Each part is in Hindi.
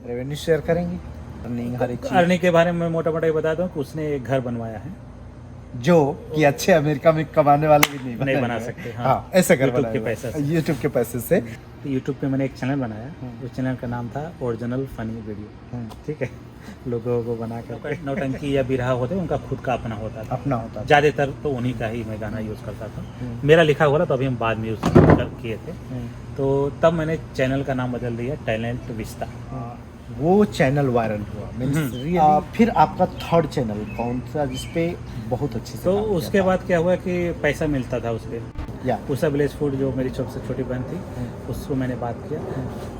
रेवेन्यू शेयर करेंगे, अर्निंग हर एक चीज अर्निंग के बारे में मोटा मोटा बता दूं कि उसने एक घर बनवाया है, जो कि अच्छे अमेरिका में कमाने वाले भी नहीं नहीं बना बनाएंगे। सकते। हाँ, ऐसे कर YouTube के पैसे से। यूट्यूब के पैसे से। यूट्यूब पे मैंने एक चैनल बनाया, उस चैनल का नाम था ओरिजिनल फनी वीडियो। ठीक है, लोगों को बना कर नौटंकी या बिरहा होते उनका खुद का अपना होता था, अपना होता था। ज़्यादातर तो उन्हीं का ही मैं गाना यूज़ करता था। मेरा लिखा हुआ था तो अभी हम बाद में यूज़ किए थे। तो तब मैंने चैनल का नाम बदल दिया टैलेंट विस्ता। वो चैनल वायरल हुआ। फिर आपका थर्ड चैनल कौन सा जिसपे बहुत अच्छे से तो काम किया उसके था? बाद क्या हुआ कि पैसा मिलता था उस पर। या उषा विलेज फूड जो मेरी सबसे छोटी बहन थी, उसको मैंने बात किया।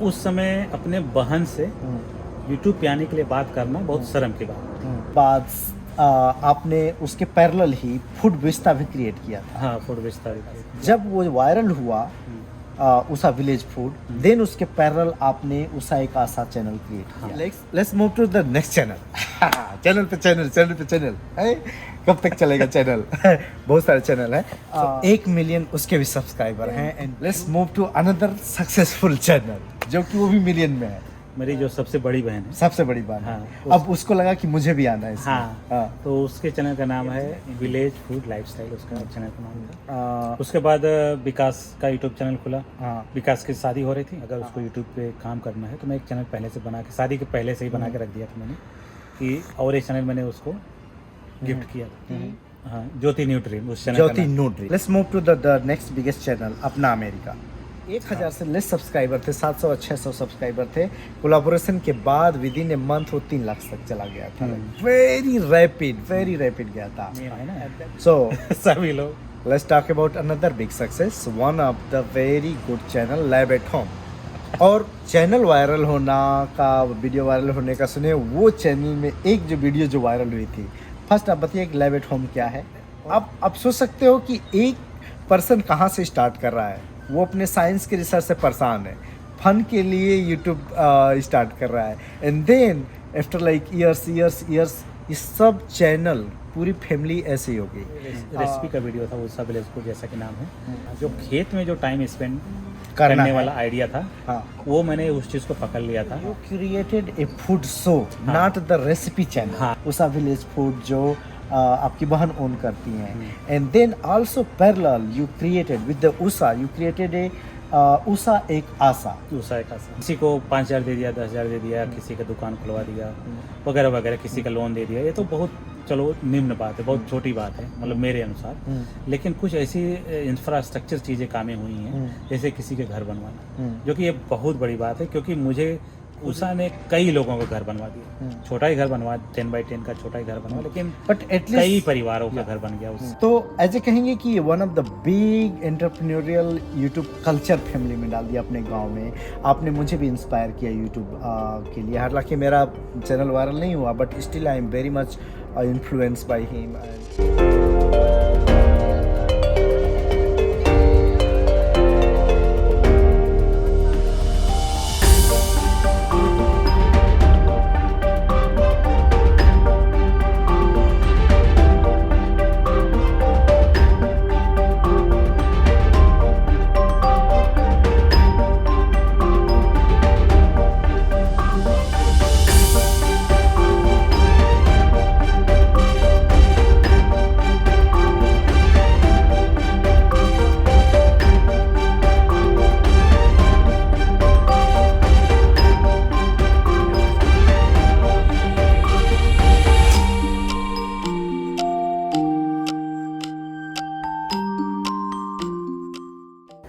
उस समय अपने बहन से यूट्यूब पे आने के लिए बात करना बहुत शर्म की बात। बाद आपने उसके पैरेलल ही फूड विस्ता भी क्रिएट किया था। हाँ, फूड विस्तार। जब वो वायरल हुआ उषा विलेज फूड, देन उसके पैरेलल आपने उषा एक आशा चैनल क्रिएट किया। Let's move to the next channel. Channel पे चैनल है, कब तक चलेगा चैनल? बहुत सारे चैनल है। 1 मिलियन उसके भी सब्सक्राइबर हैं। And let's move to another successful channel जो कि वो भी मिलियन में है। मेरी जो सबसे बड़ी बहन है, सबसे बड़ी बात। हाँ, अब उसको लगा कि मुझे भी आना है इसमें। हाँ, तो उसके चैनल का नाम है विलेज फूड लाइफस्टाइल, उसका चैनल का नाम था। उसके बाद विकास का यूट्यूब चैनल खुला। विकास की शादी हो रही थी, अगर उसको यूट्यूब पे काम करना है तो मैं एक चैनल पहले से बना के, शादी के पहले से ही बना के रख दिया था मैंने, कि और एक चैनल मैंने उसको गिफ्ट किया था। हाँ, ज्योति न्यूट्री, उस channel Jyoti Nutri. Let's move to the next biggest channel Apna America. 1000 से लेस सब्सक्राइबर थे, 700 और 600 सब्सक्राइबर थे। कोलैबोरेशन के बाद विद इन ए मंथ वो 3 लाख तक चला गया था। वेरी रैपिड गया था। है ना, सो सभी लोग। Let's talk about another big success, one of the very good channel lab at home. और चैनल वायरल होना का, वीडियो वायरल होने का सुने, वो चैनल में एक जो वीडियो जो वायरल हुई थी, फर्स्ट आप बताइए कि लैब एट होम क्या है। आप सोच सकते हो कि एक पर्सन कहाँ से स्टार्ट कर रहा है। वो अपने साइंस के रिसर्च से परेशान है, फन के लिए यूट्यूब स्टार्ट कर रहा है, and then after like years ये सब चैनल पूरी फैमिली ऐसे ही हो गई। रेसिपी का वीडियो था, उषा विलेज फूड जैसा कि नाम है। जो खेत में जो टाइम स्पेंड करना करने है। वाला आइडिया था, वो मैंने उस चीज़ को पकड़ लिया था। You created A food show, not the recipe channel. हाँ। उषा विलेज फूड जो आपकी बहन ओन करती हैं, and then also parallel you created with the Usha, you created a Usha एक आशा। दूसरा एक आसान, किसी को 5,000 दे दिया, 10,000 दे दिया, किसी का दुकान खुलवा दिया, वगैरह वगैरह, किसी का लोन दे दिया। ये तो बहुत, चलो निम्न बात है, बहुत छोटी बात है, मतलब मेरे अनुसार। लेकिन कुछ ऐसी इंफ्रास्ट्रक्चर चीज़ें कामें हुई हैं, जैसे किसी के घर बनवाना, जो कि ये बहुत बड़ी बात है, क्योंकि मुझे उषा ने कई लोगों का घर बनवा दिया। छोटा ही घर बनवा, 10 बाई 10 का छोटा ही घर बनवा, लेकिन बट एटलीस्ट कई परिवारों का घर बन गया उससे। तो ऐसे कहेंगे कि one of the big entrepreneurial YouTube culture family में डाल दिया अपने गांव में। आपने मुझे भी इंस्पायर किया यूट्यूब के लिए। हालांकि मेरा चैनल वायरल नहीं हुआ, but still I am very much influenced by him.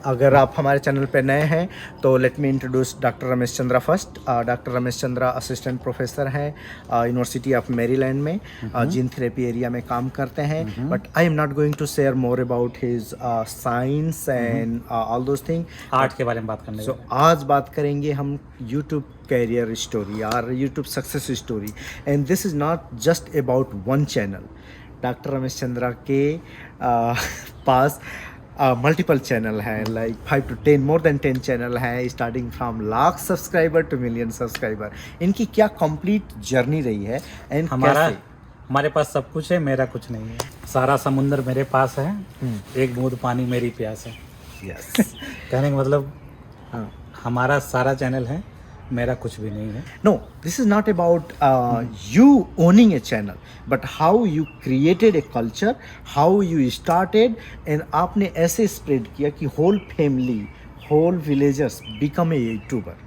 अगर आप हमारे चैनल पे नए हैं तो let me introduce doctor Ramesh Chandra first. Doctor Ramesh Chandra assistant professor हैं यूनिवर्सिटी ऑफ मैरीलैंड में, जीन थेरेपी एरिया में काम करते हैं। But I am not going to share more about his science and all those thing. Art के बारे में बात करने सो आज बात करेंगे हम यूट्यूब कैरियर स्टोरी और YouTube success story, and this is not just about one channel. Doctor Ramesh Chandra के पास मल्टीपल चैनल हैं, like 5 to 10, more than 10 channel हैं, starting from lakh subscriber to million subscriber. इनकी क्या कंप्लीट जर्नी रही है एंड हमारे पास सब कुछ है, मेरा कुछ नहीं है। सारा समुंदर मेरे पास है, एक बूंद पानी मेरी प्यास है। यस कहने का मतलब, हमारा सारा चैनल है, मेरा कुछ भी नहीं है। No, this is not about you owning a channel, but how you created a culture, how you started, and आपने ऐसे spread किया कि whole family, whole villagers become a YouTuber,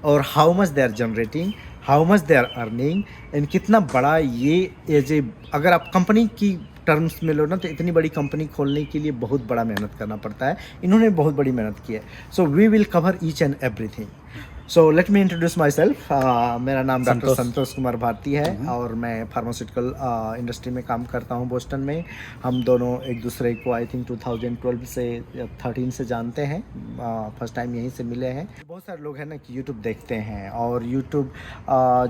और how much they are generating, how much they are earning, and कितना बड़ा ये एज ए, अगर आप कंपनी की टर्म्स में लो ना, तो इतनी बड़ी कंपनी खोलने के लिए बहुत बड़ा मेहनत करना पड़ता है। इन्होंने बहुत बड़ी मेहनत की है। So we will cover each and everything. So let me introduce myself. मेरा नाम डॉक्टर संतोष कुमार भारती है और मैं फार्मास्यूटिकल इंडस्ट्री में काम करता हूँ बोस्टन में। हम दोनों एक दूसरे को आई थिंक 2012 से 13 से जानते हैं। फर्स्ट टाइम यहीं से मिले हैं। बहुत सारे लोग हैं ना कि यूट्यूब देखते हैं और यूट्यूब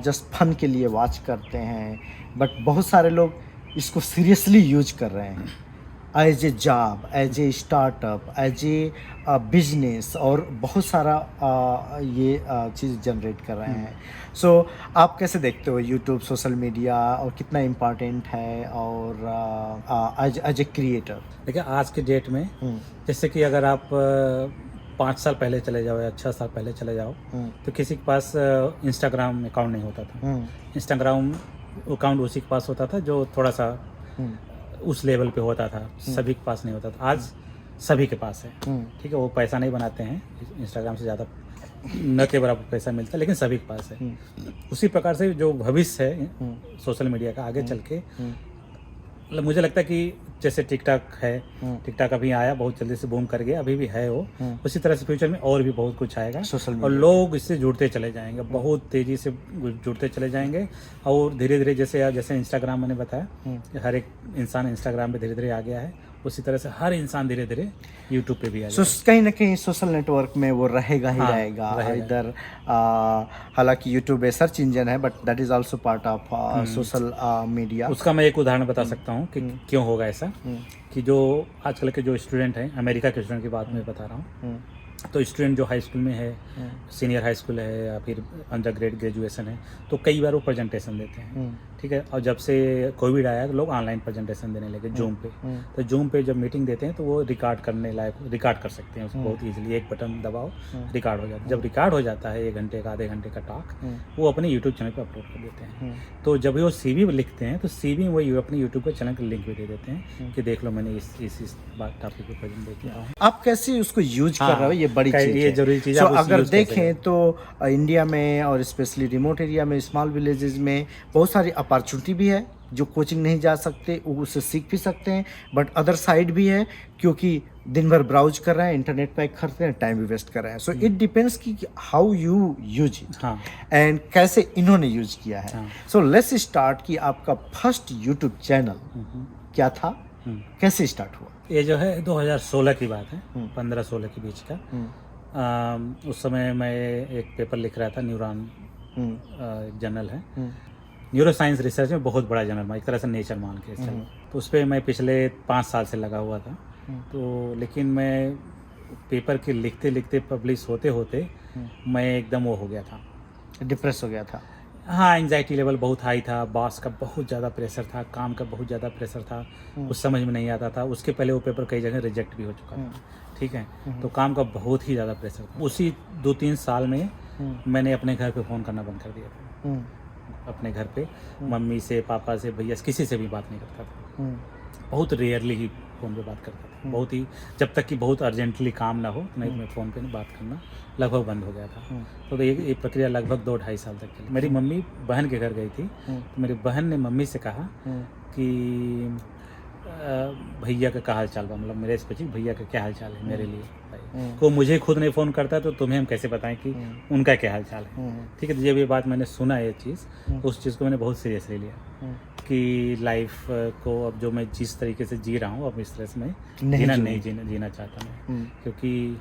जस्ट फन के लिए वॉच करते हैं, बट बहुत सारे लोग इसको सीरियसली यूज कर रहे हैं as a job, as a startup, as a business, और बहुत सारा ये चीज़ जनरेट कर रहे हैं। सो आप कैसे देखते हो यूट्यूब, सोशल मीडिया, और कितना इम्पॉर्टेंट है और एज ए क्रिएटर? देखिए आज के डेट में जैसे कि अगर आप 5 साल पहले चले जाओ या 6 साल पहले चले जाओ तो किसी के पास इंस्टाग्राम अकाउंट नहीं होता था। इंस्टाग्राम अकाउंट उसी के पास होता था जो थोड़ा सा उस लेवल पे होता था, सभी के पास नहीं होता था। आज सभी के पास है, ठीक है। वो पैसा नहीं बनाते हैं इंस्टाग्राम से, ज़्यादा न के बराबर पैसा मिलता है, लेकिन सभी के पास है। उसी प्रकार से जो भविष्य है सोशल मीडिया का आगे चल के, मतलब मुझे लगता है कि जैसे टिकटॉक है, टिकटॉक अभी आया, बहुत जल्दी से बूम कर गया, अभी भी है वो, उसी तरह से फ्यूचर में और भी बहुत कुछ आएगा और लोग इससे जुड़ते चले जाएंगे, बहुत तेज़ी से जुड़ते चले जाएंगे। और धीरे धीरे जैसे इंस्टाग्राम मैंने बताया, हर एक इंसान इंस्टाग्राम पे धीरे धीरे आ गया है, उसी तरह से हर इंसान धीरे धीरे यूट्यूब पे भी आ जाएगा। कहीं ना कहीं सोशल नेटवर्क में वो रहेगा ही रहेगा। इधर हालांकि यूट्यूब एक सर्च इंजन है, but that is also part of social media. उसका मैं एक उदाहरण बता सकता हूँ कि क्यों होगा ऐसा, कि जो आजकल के जो स्टूडेंट हैं, अमेरिका के स्टूडेंट की बात मैं बता रहा हूँ, तो स्टूडेंट जो हाई स्कूल में है, सीनियर हाई स्कूल है या फिर अंडर ग्रेजुएशन है, तो कई बार वो प्रेजेंटेशन देते हैं, ठीक है। और जब से कोविड आया तो लोग ऑनलाइन प्रेजेंटेशन देने लगे जूम पे। तो जूम पे जब मीटिंग देते हैं तो वो रिकॉर्ड कर सकते हैं उसको बहुत ईजिली, एक बटन दबाओ रिकॉर्ड हो जाता है। जब रिकॉर्ड हो जाता है 1 घंटे का, आधे घंटे का टॉक, वो अपने यूट्यूब चैनल पर अपलोड कर देते हैं। तो जब वो CV लिखते हैं तो CV में वो अपने यूट्यूब के चैनल का लिंक भी दे देते हैं कि देख लो मैंने इस बात टॉपिक को प्रेजेंट किया। आप कैसे उसको यूज कर रहे हो, ये बड़ी चीज ये जरूरी चीज़ है। अगर देखें तो इंडिया में और स्पेशली रिमोट एरिया में, स्मॉल विलेजेस में बहुत सारी अपॉर्चुनिटी भी है। जो कोचिंग नहीं जा सकते वो उससे सीख भी सकते हैं, बट अदर साइड भी है क्योंकि दिन भर ब्राउज कर रहे हैं, इंटरनेट पैक करते हैं, टाइम भी वेस्ट कर रहे हैं। सो इट डिपेंड्स कि how you use it and कैसे इन्होंने यूज किया है। सो लेट्स स्टार्ट कि आपका फर्स्ट यूट्यूब चैनल क्या था, कैसे स्टार्ट हुआ? ये जो है 2016 की बात है, 15-16 के बीच का। उस समय मैं एक पेपर लिख रहा था, न्यूरॉन जर्नल है, न्यूरो साइंस रिसर्च में बहुत बड़ा जर्नल, एक तरह से नेचर मान के चलो। तो उस पर मैं पिछले 5 साल से लगा हुआ था। तो लेकिन मैं पेपर के लिखते लिखते पब्लिश होते होते मैं एकदम वो हो गया था, डिप्रेस हो गया था। हाँ, एंजाइटी लेवल बहुत हाई था, बॉस का बहुत ज़्यादा प्रेशर था, काम का बहुत ज़्यादा प्रेशर था, कुछ समझ में नहीं आता था। उसके पहले वो पेपर कई जगह रिजेक्ट भी हो चुका था, ठीक है। तो काम का बहुत ही ज़्यादा प्रेशर था। उसी 2-3 साल में मैंने अपने घर पे फ़ोन करना बंद कर दिया था। अपने घर पे मम्मी से, पापा से, भैया से, किसी से भी बात नहीं करता था। बहुत रेयरली ही फ़ोन पे बात करता था, बहुत ही, जब तक कि बहुत अर्जेंटली काम ना हो, नहीं तो मैं फ़ोन पे बात करना लगभग बंद हो गया था। तो ये प्रक्रिया लगभग 2-2.5 साल तक चली। मेरी मम्मी बहन के घर गई थी, तो मेरी बहन ने मम्मी से कहा कि भैया का क्या हाल चाल बा, मतलब मेरे से भैया का क्या हाल चाल है मेरे लिए, को मुझे खुद नहीं फ़ोन करता तो तुम्हें हम कैसे बताएं कि उनका क्या हाल चाल है, ठीक है। तो जब ये बात मैंने सुना, ये चीज़, तो उस चीज़ को मैंने बहुत सीरियसली लिया कि लाइफ को अब जो मैं जिस तरीके से जी रहा हूँ, अब इस तरह से मैं जीना चाहता मैं, क्योंकि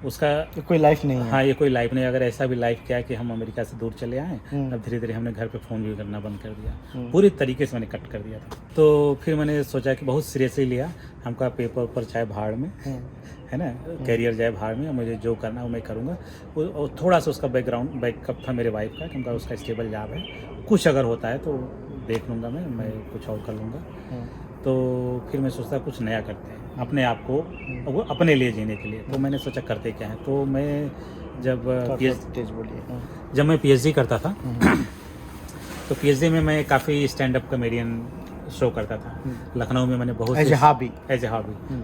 उसका कोई लाइफ नहीं है। हाँ, ये कोई लाइफ नहीं। अगर ऐसा भी लाइफ क्या है कि हम अमेरिका से दूर चले आए, अब धीरे धीरे हमने घर पे फ़ोन भी करना बंद कर दिया, पूरी तरीके से मैंने कट कर दिया था। तो फिर मैंने सोचा कि बहुत सीरियसली लिया, हमका पेपर ऊपर चाहे भाड़ में, है ना, करियर जाए भाड़ में, मुझे जो करना है वो मैं करूँगा। और थोड़ा सा उसका बैकअप था मेरे वाइफ का, क्योंकि उसका स्टेबल जॉब है, कुछ अगर होता है तो देख लूँगा, मैं कुछ और कर लूँगा। तो फिर मैं सोचता कुछ नया करते हैं अपने आप को, वो अपने लिए जीने के लिए। तो मैंने सोचा करते क्या है, तो मैं जब तेज बोलिए। जब मैं पीएचडी करता था तो पीएचडी में मैं काफ़ी स्टैंड अप कॉमेडियन शो करता था। लखनऊ में मैंने बहुत एज ए हॉबी।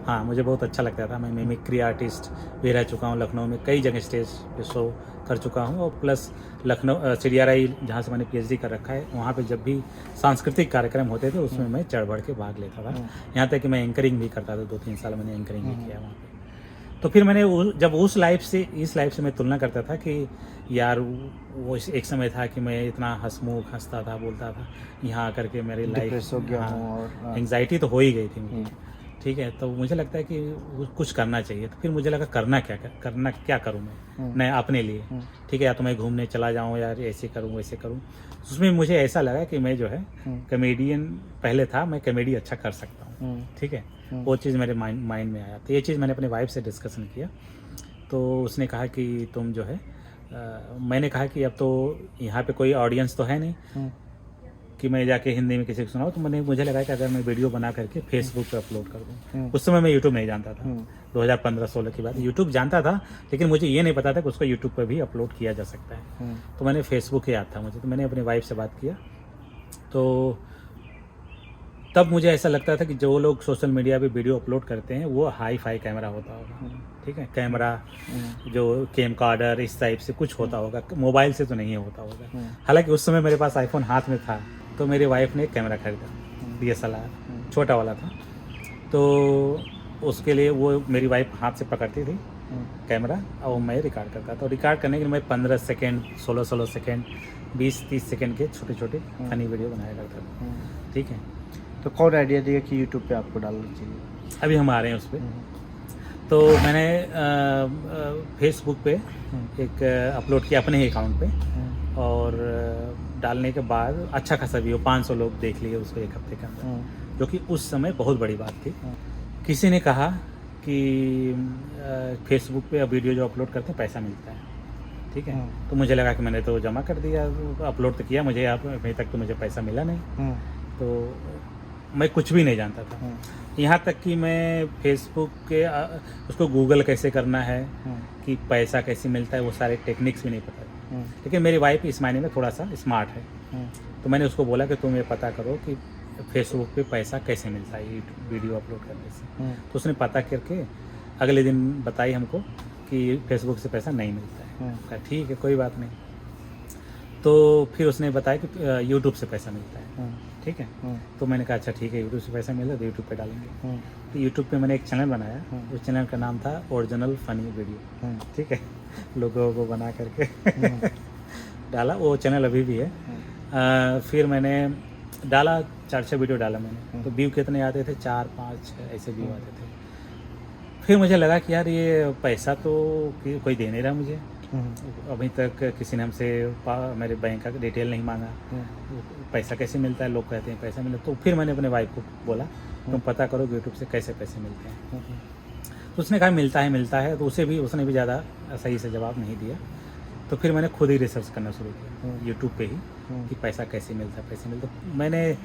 हाँ, मुझे बहुत अच्छा लगता था। मैं मिमिक्री आर्टिस्ट भी रह चुका हूँ लखनऊ में, कई जगह स्टेज पे शो कर चुका हूँ। और प्लस लखनऊ CDRI जहाँ से मैंने पीएचडी कर रखा है, वहाँ पे जब भी सांस्कृतिक कार्यक्रम होते थे उसमें मैं चढ़ बढ़ के भाग लेता था। यहाँ तक कि मैं एंकरिंग भी करता था, 2-3 साल मैंने एंकरिंग भी किया वहाँ पे। तो फिर मैंने जब उस लाइफ से इस लाइफ से मैं तुलना करता था कि यार वो एक समय था कि मैं इतना हंसमुख हंसता था, बोलता था, यहाँ आकर के मेरी लाइफ हो गया हूँ और एंग्जाइटी तो हो ही गई थी मुझे। ठीक है, तो मुझे लगता है कि कुछ करना चाहिए। तो फिर मुझे लगा करना क्या करूँ मैं अपने लिए। ठीक है, या तो मैं घूमने चला जाऊँ, यार ऐसे करूँ वैसे करूँ। उसमें मुझे ऐसा लगा कि मैं जो है कॉमेडियन पहले था, मैं कॉमेडी अच्छा कर सकता हूँ। ठीक है, वो चीज़ मेरे माइंड में आया। तो ये चीज़ मैंने अपने वाइफ से डिस्कशन किया। तो उसने कहा कि तुम जो है मैंने कहा कि अब तो यहाँ पे कोई ऑडियंस तो है नहीं कि मैं जाके हिंदी में किसी को सुनाऊँ। तो मुझे लगा कि अगर मैं वीडियो बना करके फेसबुक पे अपलोड कर दूँ। उस समय मैं यूट्यूब नहीं जानता था। 2015-16 की बात। यूट्यूब जानता था लेकिन मुझे ये नहीं पता था कि उसको यूट्यूब पे भी अपलोड किया जा सकता है। तो मैंने फेसबुक याद था मुझे, तो मैंने अपनी वाइफ से बात किया। तो तब मुझे ऐसा लगता था कि जो लोग सोशल मीडिया पे वीडियो अपलोड करते हैं वो हाई फाई कैमरा होता होगा। ठीक है, कैमरा जो कैमकॉर्डर इस टाइप से कुछ होता होगा, मोबाइल से तो नहीं होता होगा। हालांकि उस समय मेरे पास आईफोन हाथ में था। तो मेरी वाइफ ने एक कैमरा खरीदा, DSLR छोटा वाला था। तो उसके लिए वो मेरी वाइफ हाथ से पकड़ती थी कैमरा और मैं रिकॉर्ड करता था। तो रिकॉर्ड करने के लिए मैं 15 सेकेंड 16 सेकेंड 20-30 सेकेंड के छोटे छोटे फनी वीडियो बनाया करता था। ठीक है, तो कौन आइडिया दिया कि यूट्यूब पे आपको डालना चाहिए? अभी हम आ रहे हैं उस पर। तो मैंने फेसबुक पे एक अपलोड किया अपने ही अकाउंट पे, और डालने के बाद अच्छा खासा व्यू 500 लोग देख लिए उसको एक हफ्ते के अंदर, जो कि उस समय बहुत बड़ी बात थी। किसी ने कहा कि फेसबुक पे वीडियो जो अपलोड करते हैं पैसा मिलता है। ठीक है, तो मुझे लगा कि मैंने तो जमा कर दिया, अपलोड तो किया, मुझे अभी तक तो मुझे पैसा मिला नहीं। तो मैं कुछ भी नहीं जानता था। यहाँ तक कि मैं फेसबुक के उसको गूगल कैसे करना है, कि पैसा कैसे मिलता है, वो सारे टेक्निक्स भी नहीं पता। लेकिन मेरी वाइफ इस मायने में थोड़ा सा स्मार्ट है। तो मैंने उसको बोला कि तुम ये पता करो कि फेसबुक पे पैसा कैसे मिलता है वीडियो अपलोड करने से। तो उसने पता करके अगले दिन बताई हमको कि फेसबुक से पैसा नहीं मिलता है। कहा ठीक है, कोई बात नहीं। तो फिर उसने बताया कि यूट्यूब से पैसा मिलता है। ठीक है, तो मैंने कहा अच्छा ठीक है, यूट्यूब से पैसा मिला तो यूट्यूब पे डालेंगे। तो यूट्यूब पे मैंने एक चैनल बनाया। उस चैनल का नाम था ओरिजिनल फनी वीडियो। ठीक है, लोगों को बना करके डाला। वो चैनल अभी भी है। फिर मैंने डाला, 4-6 वीडियो डाला मैंने। तो व्यू कितने आते थे? 4-5 ऐसे व्यू आते थे। फिर मुझे लगा कि यार ये पैसा तो कोई दे नहीं रहा मुझे। अभी तक किसी ने हमसे मेरे बैंक का डिटेल नहीं मांगा। पैसा कैसे मिलता है? लोग कहते हैं पैसा मिलता है। तो फिर मैंने अपने वाइफ को बोला तुम पता करो यूट्यूब से कैसे पैसे मिलते हैं। तो उसने कहा मिलता है। तो उसने भी ज़्यादा सही से जवाब नहीं दिया। तो फिर मैंने खुद ही रिसर्च करना शुरू किया यूट्यूब पे ही कि पैसा कैसे मिलता है। मैंने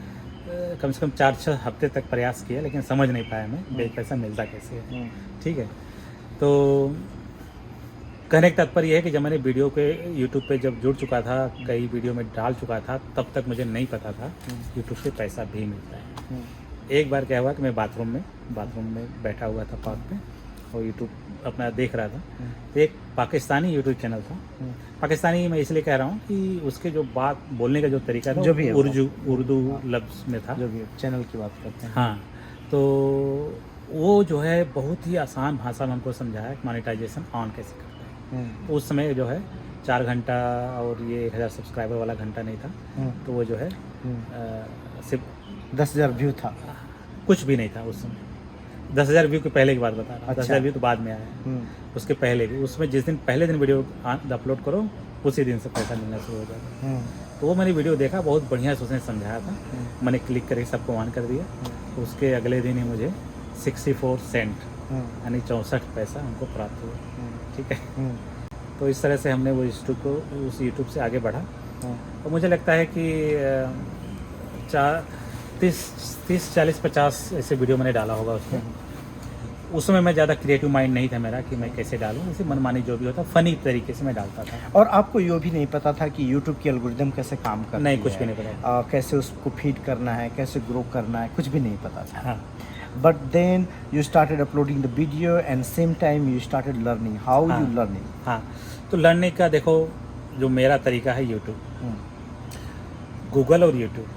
कम से कम 4-6 हफ्ते तक प्रयास किया, लेकिन समझ नहीं पाया मैं पैसा मिलता कैसे है। ठीक है, तो कहने का तात्पर्य यह है कि जब मैंने वीडियो पे यूट्यूब पे जब जुड़ चुका था, कई वीडियो में डाल चुका था, तब तक मुझे नहीं पता था यूट्यूब से पैसा भी मिलता है। एक बार क्या हुआ कि मैं बाथरूम में बैठा हुआ था पार्क पे और यूट्यूब अपना देख रहा था। तो एक पाकिस्तानी यूट्यूब चैनल था। पाकिस्तानी मैं इसलिए कह रहा हूँ कि उसके जो बात बोलने का जो तरीका था जो भी उर्दू लफ्ज़ में था। जो भी चैनल की बात करते हैं। हाँ, तो वो जो है बहुत ही आसान भाषा में हमको समझाया कि मोनेटाइजेशन ऑन कैसे करते हैं। तो उस समय जो है 4 घंटा और ये 1000 सब्सक्राइबर वाला घंटा नहीं था। तो वो जो है सिर्फ 10,000 व्यू था, कुछ भी नहीं था उस समय। 10,000 व्यू के पहले की बात बता रहा हूँ। 10,000 व्यू तो बाद में आया। उसके पहले भी, उसमें जिस दिन पहले दिन वीडियो अपलोड करो उसी दिन से पैसा मिलना शुरू हो जाता। तो वो मैंने वीडियो देखा, बहुत बढ़िया से उसने समझाया था। मैंने क्लिक करके सबको ऑन कर दिया। तो उसके अगले दिन ही मुझे 64 सेंट यानी 64 पैसा हमको प्राप्त हुआ। ठीक है, तो इस तरह से हमने वो उस यूट्यूब से आगे बढ़ा। और मुझे लगता है कि 30, 40, 50 ऐसे वीडियो मैंने डाला होगा उसमें। उस समय मैं ज़्यादा क्रिएटिव माइंड नहीं था मेरा कि मैं कैसे डालूं, इसे मनमानी जो भी होता फनी तरीके से मैं डालता था। और आपको ये भी नहीं पता था कि यूट्यूब की एल्गोरिदम कैसे काम करती नहीं, है? कुछ भी नहीं पता। कैसे उसको फीड करना है, कैसे ग्रो करना है, कुछ भी नहीं पता था। हाँ But then you started uploading the video and same time you started learning. How हाँ you learning? हाँ, तो लर्निंग का देखो, जो मेरा तरीका है यूट्यूब, गूगल और यूट्यूब।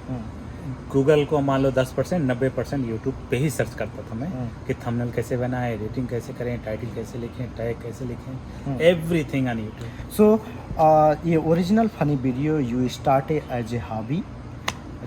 गूगल को मान लो 10%, 90% यूट्यूब पे ही सर्च करता था मैं कि थंबनेल कैसे बनाएं, एडिटिंग कैसे करें, टाइटल कैसे लिखें, टैग कैसे लिखें, एवरीथिंग ऑन यूट्यूब। So ये original funny video you started as a hobby,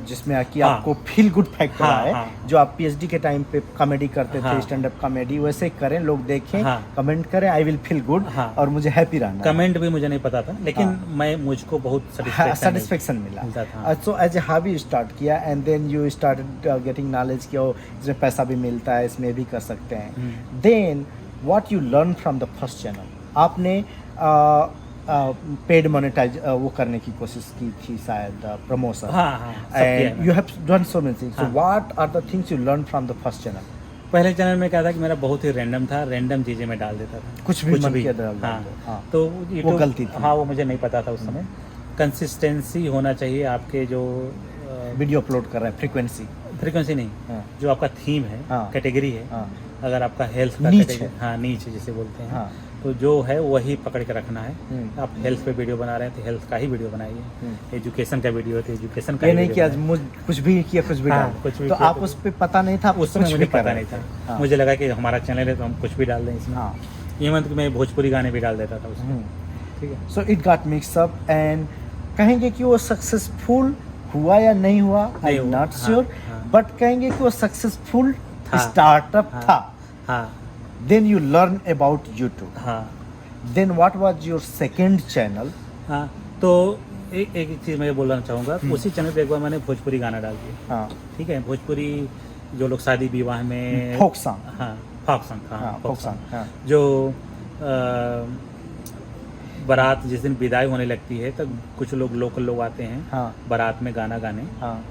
जिसमें कि हाँ। आपको फील गुड फैक्टर हाँ, आए, हाँ। जो आप पीएचडी के टाइम पे कॉमेडी करते थे, हाँ। स्टैंड अप कॉमेडी वैसे ही करें, लोग देखें, हाँ। कमेंट करें, आई विल फील गुड हाँ। और मुझे हैप्पी रहना है। कमेंट भी मुझे नहीं पता था, लेकिन हाँ। मैं मुझको बहुत सेटिस्फेक्शन मिला। मिलता था। So as a hobby start किया and then you started getting knowledge कि ओ इसमें पैसा भी मिलता है, इसमें भी कर सकते हैं। Then what you learn from the first channel, आपने पेड मोनेटाइज वो करने की कोशिश की थी शायद, प्रमोशन, हाँ हाँ, सब किया है and you have done so many things. So हाँ। What are the things you learn from the first channel? पहले चैनल में क्या था कि मेरा बहुत ही रैंडम था, रैंडम चीज़ें मैं डाल देता था, कुछ भी मन किया डाल हाँ। देते। हाँ। तो वो YouTube- गलती थी। हाँ, वो मुझे नहीं पता था उस समय। कंसिस्टेंसी होना चाहिए आपके जो वीडियो अपलोड कर रहे हैं, फ्रीक्वेंसी। फ्रीक्वेंसी नहीं, हाँ। जो आपका थीम है, हाँ। कैटेगरी है, हाँ। अगर आपका हेल्थ का नीच category- है। हाँ, नीच जिसे बोलते हैं, हाँ। तो जो है वही पकड़ के रखना है। हम्म। आप हेल्थ पे वीडियो बना रहे हैं तो हेल्थ का ही वीडियो बनाइए, एजुकेशन का वीडियो है तो एजुकेशन का ये ही नहीं कि वीडियो आज मुझ कुछ भी किया, कुछ भी हाँ, डाल, कुछ भी तो किया, आप कुछ उस पे पता नहीं था, उस समय कुछ मुझे भी कर पता रहे नहीं था। थे। हाँ। मुझे लगा कि हमारा चैनल है तो हम कुछ भी डाल दें इसमें। हाँ। ये मतलब कि मैं भोजपुरी गाने भी डाल देता था उसमें, ठीक है। So it got mix up and कहेंगे कि वो सक्सेसफुल हुआ या नहीं हुआ, आई नहीं एम हुआ, नॉट हाँ, श्योर, हाँ। बट कहेंगे कि वो सक्सेसफुल था। स्टार्टअप हाँ। था। हाँ then you learn about YouTube, हाँ then what was your second channel? हाँ, तो एक चीज़ मैं बोलना चाहूँगा, उसी चैनल पे एक बार मैंने भोजपुरी गाना डाल दिया, हाँ, ठीक है। भोजपुरी जो लोग शादी विवाह में फोक सॉन्ग, हाँ, फोक सॉन्ग, हाँ, हाँ, फोक फोक सॉन्ग, सॉन्ग, हाँ, जो बारात जिस दिन विदाई होने लगती है तब कुछ लोग लोकल लोग आते हैं हाँ, बारात में गाना गाने, हाँ,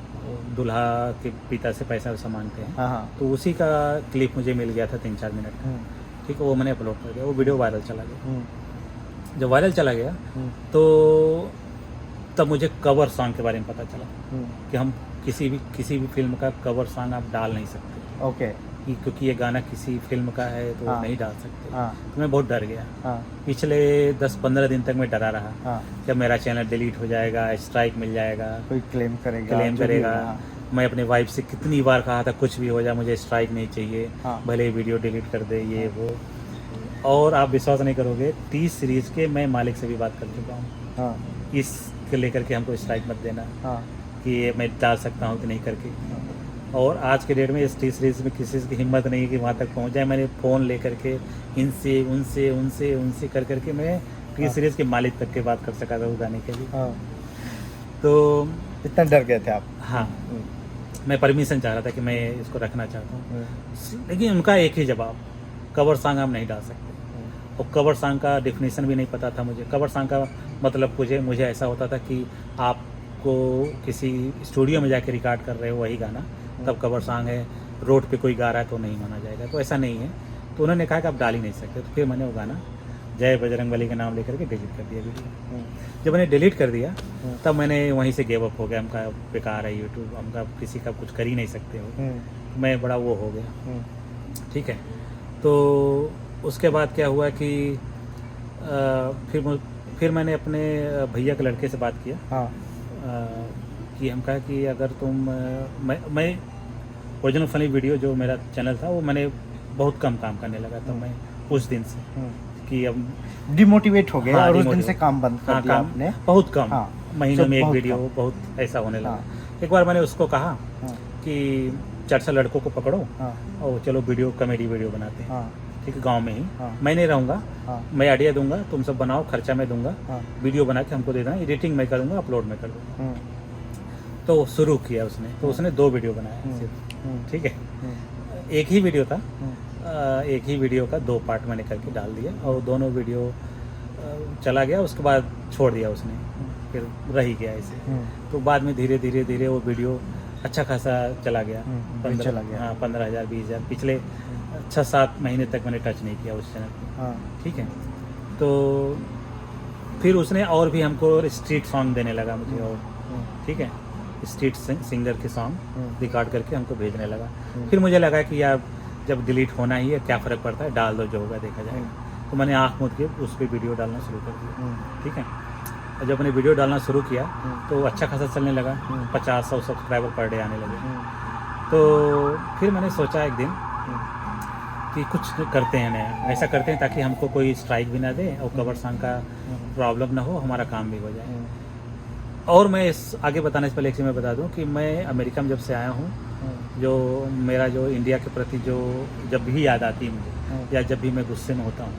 दूल्हा के पिता से पैसा वैसा मांगते हैं, हाँ, हाँ, तो उसी का क्लिप मुझे मिल गया था 3-4 मिनट का, ठीक है। वो मैंने अपलोड कर दिया, वो वीडियो वायरल चला गया। जब वायरल चला गया तो तब मुझे कवर सॉन्ग के बारे में पता चला कि हम किसी भी फिल्म का कवर सॉन्ग आप डाल नहीं सकते, ओके, क्योंकि ये गाना किसी फिल्म का है तो हाँ। नहीं डाल सकते। हाँ, तो मैं बहुत डर गया। हाँ, पिछले 10-15 दिन तक मैं डरा रहा हाँ, कि मेरा चैनल डिलीट हो जाएगा, स्ट्राइक मिल जाएगा, कोई क्लेम करेगा, क्लेम जो भी करेगा। होगा, हाँ, मैं अपने वाइफ से कितनी बार कहा था कुछ भी हो जाए मुझे स्ट्राइक नहीं चाहिए, हाँ। भले वीडियो डिलीट कर दे, ये वो। और आप विश्वास नहीं करोगे, 30 सीरीज के मैं मालिक से भी बात कर चुका हूँ हाँ, इसके लेकर के हमको स्ट्राइक मत देना, हाँ, कि ये मैं डाल सकता हूँ कि नहीं करके। और आज के डेट में इस टी सीरीज में किसी की हिम्मत नहीं है कि वहाँ तक पहुँच जाए। मैंने फ़ोन ले करके इनसे उनसे उनसे उनसे कर करके मैं टी सीरीज के मालिक तक के बात कर सका था उस गाने के लिए। हाँ, तो इतना डर गए थे आप? हाँ, मैं परमिशन चाह रहा था कि मैं इसको रखना चाहता हूँ, लेकिन उनका एक ही जवाब, कवर सॉन्ग हम नहीं डाल सकते। और कवर सॉन्ग का डेफिनेशन भी नहीं पता था मुझे। कवर सॉन्ग का मतलब मुझे ऐसा होता था कि आपको किसी स्टूडियो में जाके रिकॉर्ड कर रहे हो वही गाना, तब कवर सॉन्ग है। रोड पे कोई गा रहा है तो नहीं माना जाएगा, तो ऐसा नहीं है। तो उन्होंने कहा कि आप डाल ही नहीं सकते। तो फिर मैंने वो गाना जय बजरंगबली का नाम लेकर के डिलीट कर दिया वीडियो। जब मैंने डिलीट कर दिया तब मैंने वहीं से गिव अप हो गया, हमका बेकार है यूट्यूब, हमका किसी का कुछ कर ही नहीं सकते हो। मैं बड़ा वो हो गया, ठीक है। तो उसके बाद क्या हुआ कि फिर मैंने अपने भैया के लड़के से बात किया, हाँ, कि हम कहा कि अगर तुम मैं ओरिजिनल फनी वीडियो जो मेरा चैनल था वो मैंने बहुत कम काम करने लगा था मैं उस दिन से, कि अब डिमोटिवेट हो गए, हाँ, और उस दिन demotivate। से काम बंद कर हाँ, दिया काम आपने? बहुत कम, हाँ, महीनों तो में एक बहुत वीडियो, कम। बहुत ऐसा होने लगा। हाँ। एक बार मैंने उसको कहा हाँ, कि 4 लड़कों को पकड़ो हाँ, और चलो कॉमेडी वीडियो बनाते हैं, हाँ, ठीक है, गांव में ही। हाँ। मैं नहीं रहूँगा, हाँ, मैं आइडिया दूंगा, तुम सब बनाओ, खर्चा मैं दूंगा, हाँ, वीडियो बना के हमको दे देना, एडिटिंग मैं करूँगा, अपलोड मैं कर दूँगा। हम्म, तो शुरू किया उसने, तो उसने 2 वीडियो बनाया सिर्फ, ठीक है। एक ही वीडियो था, एक ही वीडियो का 2 पार्ट मैंने करके डाल दिया, और दोनों वीडियो चला गया। उसके बाद छोड़ दिया उसने, फिर रह गया ऐसे। तो बाद में धीरे धीरे वो वीडियो अच्छा खासा चला गया, चला गया। हाँ, 15,000 20,000 पिछले 6-7 महीने तक मैंने टच नहीं किया उस चैनल को। हाँ ठीक है, तो फिर उसने और भी हमको स्ट्रीट सॉन्ग देने लगा मुझे, और ठीक है, स्ट्रीट सिंगर के सॉन्ग रिकॉर्ड करके हमको भेजने लगा। फिर मुझे लगा कि यार जब डिलीट होना ही है, क्या फ़र्क पड़ता है, डाल दो, जो होगा देखा जाएगा। तो मैंने आँख मूंद के उस पर वीडियो डालना शुरू कर दिया। ठीक है, और जब मैंने वीडियो डालना शुरू किया तो अच्छा खासा चलने लगा, 50-100 सब्सक्राइबर पर डे आने लगे। तो फिर मैंने सोचा एक दिन कि कुछ करते हैं नया, ऐसा करते हैं ताकि हमको कोई स्ट्राइक भी ना दे और कवर सॉन्ग का प्रॉब्लम ना हो, हमारा काम भी हो जाए। और मैं इस आगे बताने से पहले एक चीज़ मैं बता दूं कि मैं अमेरिका में जब से आया हूं, जो मेरा जो इंडिया के प्रति जो जब भी याद आती है मुझे, या जब भी मैं गुस्से में होता हूं,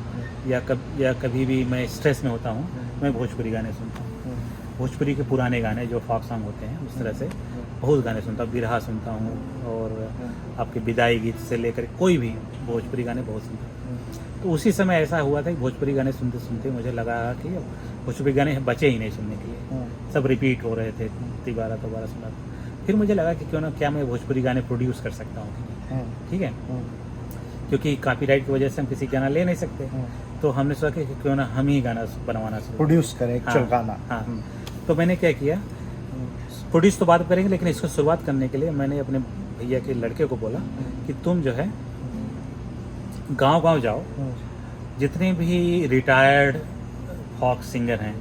या कभी भी मैं स्ट्रेस में होता हूं, मैं भोजपुरी गाने सुनता हूं। भोजपुरी के पुराने गाने जो फोक सॉन्ग होते हैं, उस तरह से बहुत गाने सुनता हूँ। बिरहा सुनता हूँ, और आपके विदाई गीत से लेकर कोई भी भोजपुरी गाने बहुत सुनता हूँ। तो उसी समय ऐसा हुआ था कि भोजपुरी गाने सुनते सुनते मुझे लगा कि भोजपुरी गाने बचे ही नहीं सुनने के लिए, सब रिपीट हो रहे थे, दोबारा सुना। फिर मुझे लगा कि क्यों ना, क्या मैं भोजपुरी गाने प्रोड्यूस कर सकता हूँ। ठीक है, क्योंकि कॉपीराइट की वजह से हम किसी गाना ले नहीं सकते, तो हमने सोचा कि क्यों ना हम ही गाना बनवाना शुरू प्रोड्यूस करें एक्चुअल गाना। हाँ, तो मैंने क्या किया, प्रोड्यूस तो बाद करेंगे, लेकिन इसको शुरुआत करने के लिए मैंने अपने भैया के लड़के को बोला कि तुम जो है गांव-गांव जाओ, जितने भी रिटायर्ड फॉक सिंगर हैं,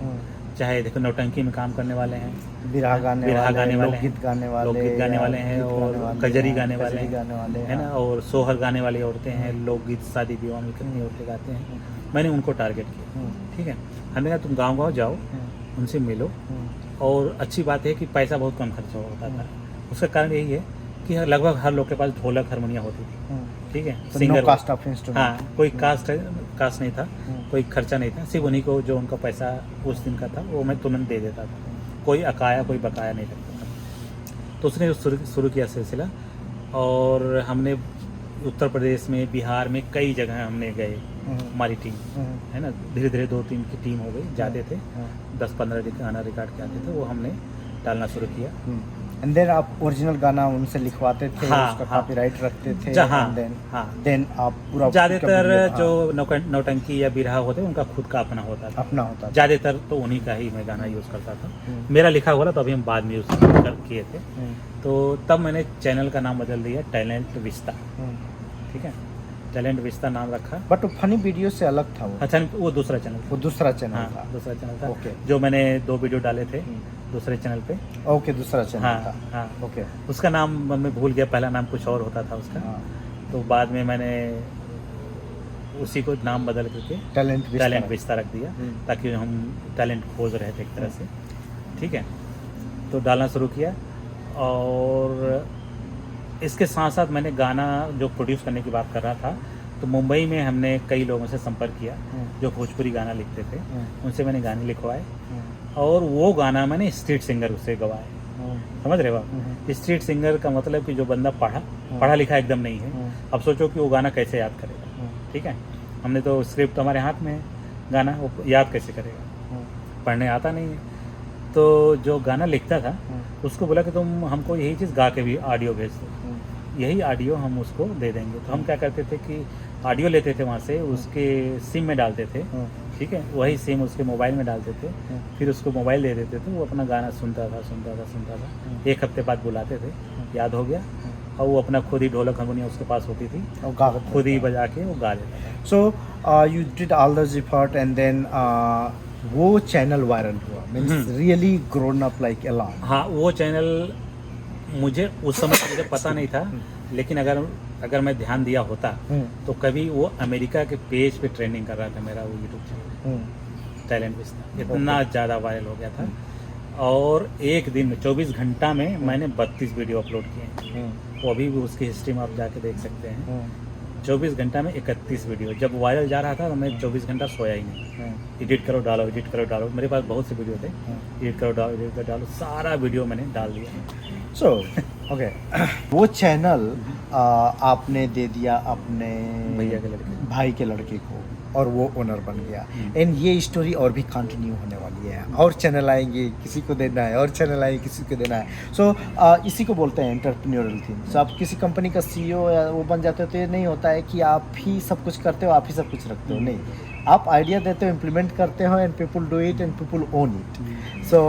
चाहे देखो नौटंकी में काम करने वाले हैं, बिरहा गाने वाले, लोकगीत गाने वाले हैं, और कजरी गाने वाले हैं ना, और सोहर गाने वाली औरतें हैं, लोकगीत शादी विवाह में कितनी औरतें गाते हैं, मैंने उनको टारगेट किया। ठीक है, हमने कहा तुम गाँव-गाँव जाओ, उनसे मिलो, और अच्छी बात है कि पैसा बहुत कम खर्च होता था। उसका कारण यही है कि लगभग हर लोग के पास ढोलक हारमोनिया होती थी। ठीक है, सिंगर कास्ट ऑफ इंस्ट्रूमेंट, हाँ, कोई कास्ट नहीं था, कोई खर्चा नहीं था, सिर्फ उन्हीं को जो उनका पैसा उस दिन का था वो मैं तुरंत दे देता था, कोई अकाया कोई बकाया नहीं लगता था। तो उसने शुरू किया सिलसिला, और हमने उत्तर प्रदेश में, बिहार में कई जगह हमने गए, हमारी टीम है ना, धीरे धीरे 2-3 की टीम हो गई, जाते थे 10-15 गाना रिकॉर्ड के आते थे, वो हमने डालना शुरू किया। एंड देन आप ओरिजिनल गाना उनसे लिखवाते थे, उसका कॉपीराइट रखते थे, देन आप पूरा, ज़्यादातर जो नौटंकी या बिरहा होते उनका खुद का अपना होता था, ज़्यादातर तो उन्हीं का ही मैं गाना यूज़ करता था। मेरा लिखा हुआ था, तो अभी हम बाद में यूज़ किए थे। तो तब मैंने चैनल का नाम बदल दिया, टैलेंट विस्ता। ठीक है, टैलेंट विस्ता नाम रखा। बट वो फनी वीडियो से अलग था वो। अच्छा, वो दूसरा चैनल था, दूसरा चैनल था। ओके, जो मैंने 2 वीडियो डाले थे दूसरे चैनल पे। ओके, दूसरा चैनल था। हाँ, ओके, उसका नाम मैं भूल गया, पहला नाम कुछ और होता था उसका। तो बाद में मैंने उसी को नाम बदल करके टैलेंट विस्ता रख दिया, ताकि हम टैलेंट खोज रहे थे एक तरह से। ठीक है, तो डालना शुरू किया, और इसके साथ साथ मैंने गाना जो प्रोड्यूस करने की बात कर रहा था, तो मुंबई में हमने कई लोगों से संपर्क किया जो भोजपुरी गाना लिखते थे, उनसे मैंने गाने लिखवाए, और वो गाना मैंने स्ट्रीट सिंगर से गवाए। समझ रहे हो आप? स्ट्रीट सिंगर का मतलब कि जो बंदा पढ़ा लिखा एकदम नहीं है, अब सोचो कि वो गाना कैसे याद करेगा। ठीक है, हमने तो स्क्रिप्ट हमारे हाथ में है, गाना वो याद कैसे करेगा, पढ़ने आता नहीं है। तो जो गाना लिखता था उसको बोला कि तुम हमको यही चीज़ गा के भी ऑडियो भेज दो, यही ऑडियो हम उसको दे देंगे। तो हम क्या करते थे कि ऑडियो लेते थे वहाँ से, उसके सिम में डालते थे। ठीक है, वही सिम उसके मोबाइल में डालते थे, फिर उसको मोबाइल दे देते थे, वो अपना गाना सुनता था। 1 हफ्ते बाद बुलाते थे, याद हो गया, और वो अपना खुद ही ढोलक हारमोनिया उसके पास होती थी, खुद ही बजा के वो गा देता था। So you did all this effort, and then वो चैनल वायरल हुआ, means really grown up like a long. हाँ, वो चैनल मुझे उस समय मुझे पता नहीं था, लेकिन अगर मैं ध्यान दिया होता तो कभी वो अमेरिका के पेज पे ट्रेंडिंग कर रहा था मेरा वो यूट्यूब चैनल टैलेंट विस्ता, इतना ज़्यादा वायरल हो गया था। और एक दिन में 24 घंटा में मैंने 32 वीडियो अपलोड किए, वो अभी भी उसकी हिस्ट्री में आप जाके देख सकते हैं। 24 घंटा में 31 वीडियो, जब वायरल जा रहा था तो मैं 24 घंटा सोया ही नहीं, एडिट करो डालो। मेरे पास बहुत से वीडियो थे, एडिट करो डालो, सारा वीडियो मैंने डाल दिया। सो ओके, वो चैनल आपने दे दिया अपने भैया के लड़के भाई के लड़के को, और वो ओनर बन गया। एंड ये स्टोरी और भी कंटिन्यू होने वाली है, और चैनल आएंगे किसी को देना है, और चैनल आएंगे किसी को देना है। सो इसी को बोलते हैं एंटरप्रेन्योरल थिंग। सो आप किसी कंपनी का CEO या वो बन जाते हो तो ये नहीं होता है कि आप ही सब कुछ करते हो, आप ही सब कुछ रखते हो, नहीं, आप आइडिया देते हो, इम्प्लीमेंट करते हो, and people do it and people own it. So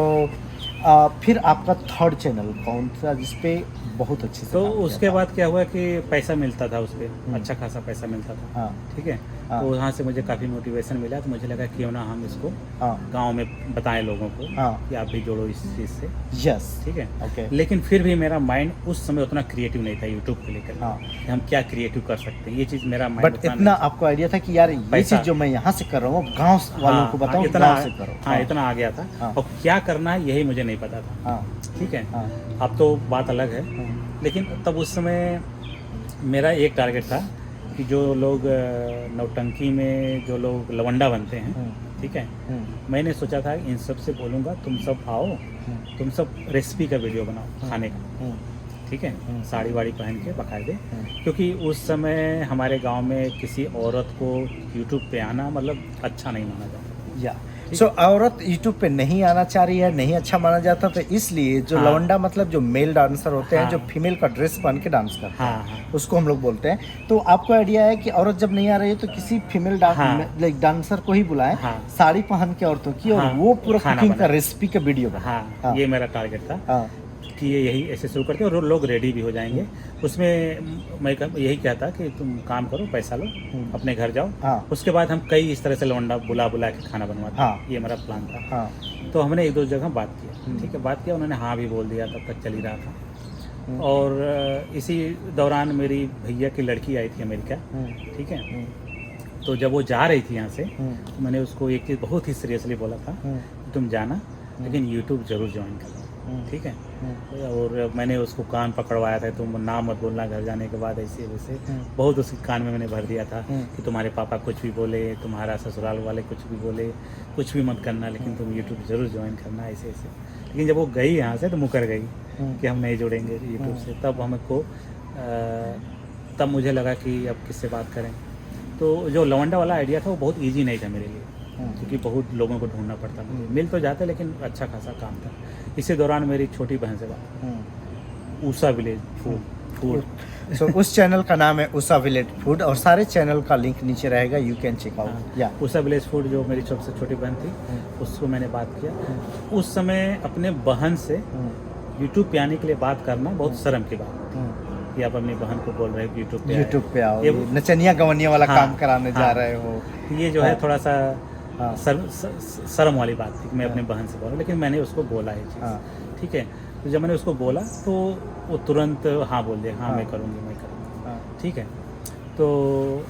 फिर आपका थर्ड चैनल कौन सा जिसपे बहुत अच्छे से तो काम किया उसके था? बाद क्या हुआ कि पैसा मिलता था उस पर, अच्छा खासा पैसा मिलता था। हाँ ठीक है, हाँ। तो वहाँ से मुझे काफ़ी मोटिवेशन मिला, तो मुझे लगा क्यों ना हम इसको हाँ गांव में बताएं लोगों को हाँ कि आप भी जोड़ो इस चीज़ से। यस ठीक है, ओके लेकिन फिर भी मेरा माइंड उस समय उतना क्रिएटिव नहीं था यूट्यूब को लेकर हाँ। कि हम क्या क्रिएटिव कर सकते हैं, ये चीज़ मेरा माइंड बट इतना आपको आइडिया था कि यार ये पैसा- चीज जो मैं यहाँ से कर रहा हूँ गांव वालों को बताऊँ, इतना गांव से करो। हाँ इतना आ गया था। हाँ। और क्या करना है यही मुझे नहीं पता था। हाँ ठीक है, हाँ अब तो बात अलग है, हाँ, लेकिन तब उस समय मेरा एक टारगेट था कि जो लोग नौटंकी में जो लोग लवंडा बनते हैं, ठीक है, मैंने सोचा था इन सब से बोलूँगा तुम सब आओ, तुम सब रेसिपी का वीडियो बनाओ खाने का। ठीक है, साड़ी वाड़ी पहन के बाकायदे, क्योंकि उस समय हमारे गांव में किसी औरत को यूट्यूब पे आना मतलब अच्छा नहीं माना जाता। या सो औरत यूट्यूब पे नहीं आना चाह रही है, नहीं अच्छा माना जाता, तो इसलिए जो हाँ। लवंडा मतलब जो मेल डांसर होते हैं, हाँ। जो फीमेल का ड्रेस पहन के डांस करते हैं, हाँ हाँ उसको हम लोग बोलते हैं। तो आपको आइडिया है कि औरत जब नहीं आ रही है तो किसी फीमेल हाँ। लाइक डांसर को ही बुलाएं, हाँ। साड़ी पहन के औरतों की, और हाँ। वो पूरा खाना कुकिंग का बनाए। रेसिपी का वीडियो बनाए। हाँ, हाँ। ये मेरा टारगेट था हाँ कि ये यही ऐसे शुरू करते हैं और लोग रेडी भी हो जाएंगे। उसमें मैं यही कहता कि तुम काम करो, पैसा लो, अपने घर जाओ, हाँ उसके बाद हम कई इस तरह से लवंडा बुला बुला के खाना बनवाते हाँ। हैं। ये मेरा प्लान था। हाँ तो हमने एक दो जगह बात किया, ठीक है, बात किया, उन्होंने हाँ भी बोल दिया, तब तक चल ही रहा था। और इसी दौरान मेरी भैया की लड़की आई थी अमेरिका। ठीक है, तो जब वो जा रही थी यहाँ से, तो मैंने उसको एक चीज़ बहुत ही सीरियसली बोला था कि तुम जाना, लेकिन यूट्यूब ज़रूर ज्वाइन करना। ठीक है, और मैंने उसको कान पकड़वाया था, तुम नाम मत बोलना घर जाने के बाद, ऐसे वैसे बहुत उसके कान में मैंने भर दिया था कि तुम्हारे पापा कुछ भी बोले, तुम्हारा ससुराल वाले कुछ भी बोले, कुछ भी मत करना, लेकिन तुम यूट्यूब ज़रूर ज्वाइन करना, ऐसे ऐसे। लेकिन जब वो गई यहाँ से तो मुकर गई कि हम नहीं जुड़ेंगे यूट्यूब से। तब हमको तब मुझे लगा कि अब किससे बात करें। तो जो लवंडा वाला आइडिया था वो बहुत ईजी नहीं था मेरे लिए, क्योंकि बहुत लोगों को ढूंढना पड़ता मुझे। मिल तो जाते लेकिन अच्छा खासा काम था। इसी दौरान मेरी छोटी बहन से बात, उषा विलेज फूड। सो उस चैनल का नाम है उषा विलेज फूड, और सारे चैनल का लिंक नीचे रहेगा, यू कैन चेक आउट। या उषा विलेज फूड जो मेरी सबसे छोटी बहन थी, उसको मैंने बात किया। उस समय अपने बहन से यूट्यूब पे आने के लिए बात करना बहुत शर्म की बात थी कि आप अपनी बहन को बोल रहे हो यूट्यूब पे आओ, ये नचनिया गवनिया वाला हाँ, काम कराने जा हाँ। रहे हो। ये जो है हाँ। थोड़ा सा हाँ। शर्म वाली बात थी कि मैं अपनी बहन से बोला, लेकिन मैंने उसको बोला ये चीज़। हाँ। ठीक है, तो जब मैंने उसको बोला तो वो तुरंत हाँ बोल दिया, हाँ हाँ। मैं करूँगी, मैं करूँगी। हाँ। ठीक है, तो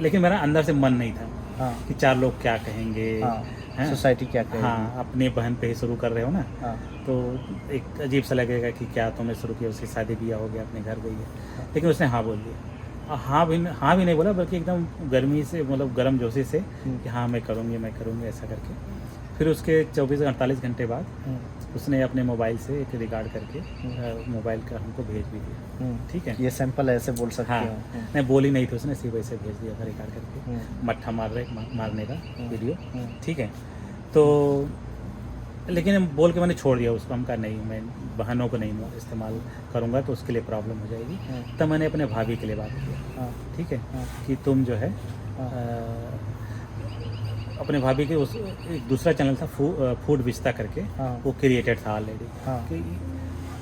लेकिन मेरा अंदर से मन नहीं था हाँ। कि चार लोग क्या कहेंगे, हैं? सोसाइटी क्या कहेगी? हाँ, अपनी बहन पे ही शुरू कर रहे हो ना, हाँ। तो एक अजीब सा लगेगा कि क्या तुमने शुरू किया, उसकी शादी भी हो गया, अपने घर गई है। लेकिन उसने हाँ बोल दिया। हाँ भी नहीं बोला, बल्कि एकदम गर्मी से, मतलब गर्म जोशी से कि हाँ मैं करूँगी ऐसा करके। फिर उसके 24-48 घंटे बाद उसने अपने मोबाइल से एक रिकॉर्ड करके मोबाइल का हमको भेज भी दिया। ठीक है, ये सैंपल ऐसे बोल सकते हाँ, हो। नहीं बोली नहीं थी उसने, सिर्फ ऐसे भेज दिया था रिकॉर्ड करके, मट्ठा मारने का वीडियो। ठीक है, तो लेकिन हम बोल के मैंने छोड़ दिया उसको। हम कहा नहीं, मैं बहनों को नहीं इस्तेमाल करूँगा तो उसके लिए प्रॉब्लम हो जाएगी। तब मैंने अपने भाभी के लिए बात किया। ठीक है, कि तुम जो है अपने भाभी के उस एक दूसरा चैनल था फूड विस्ता करके, वो क्रिएटेड था ऑलरेडी।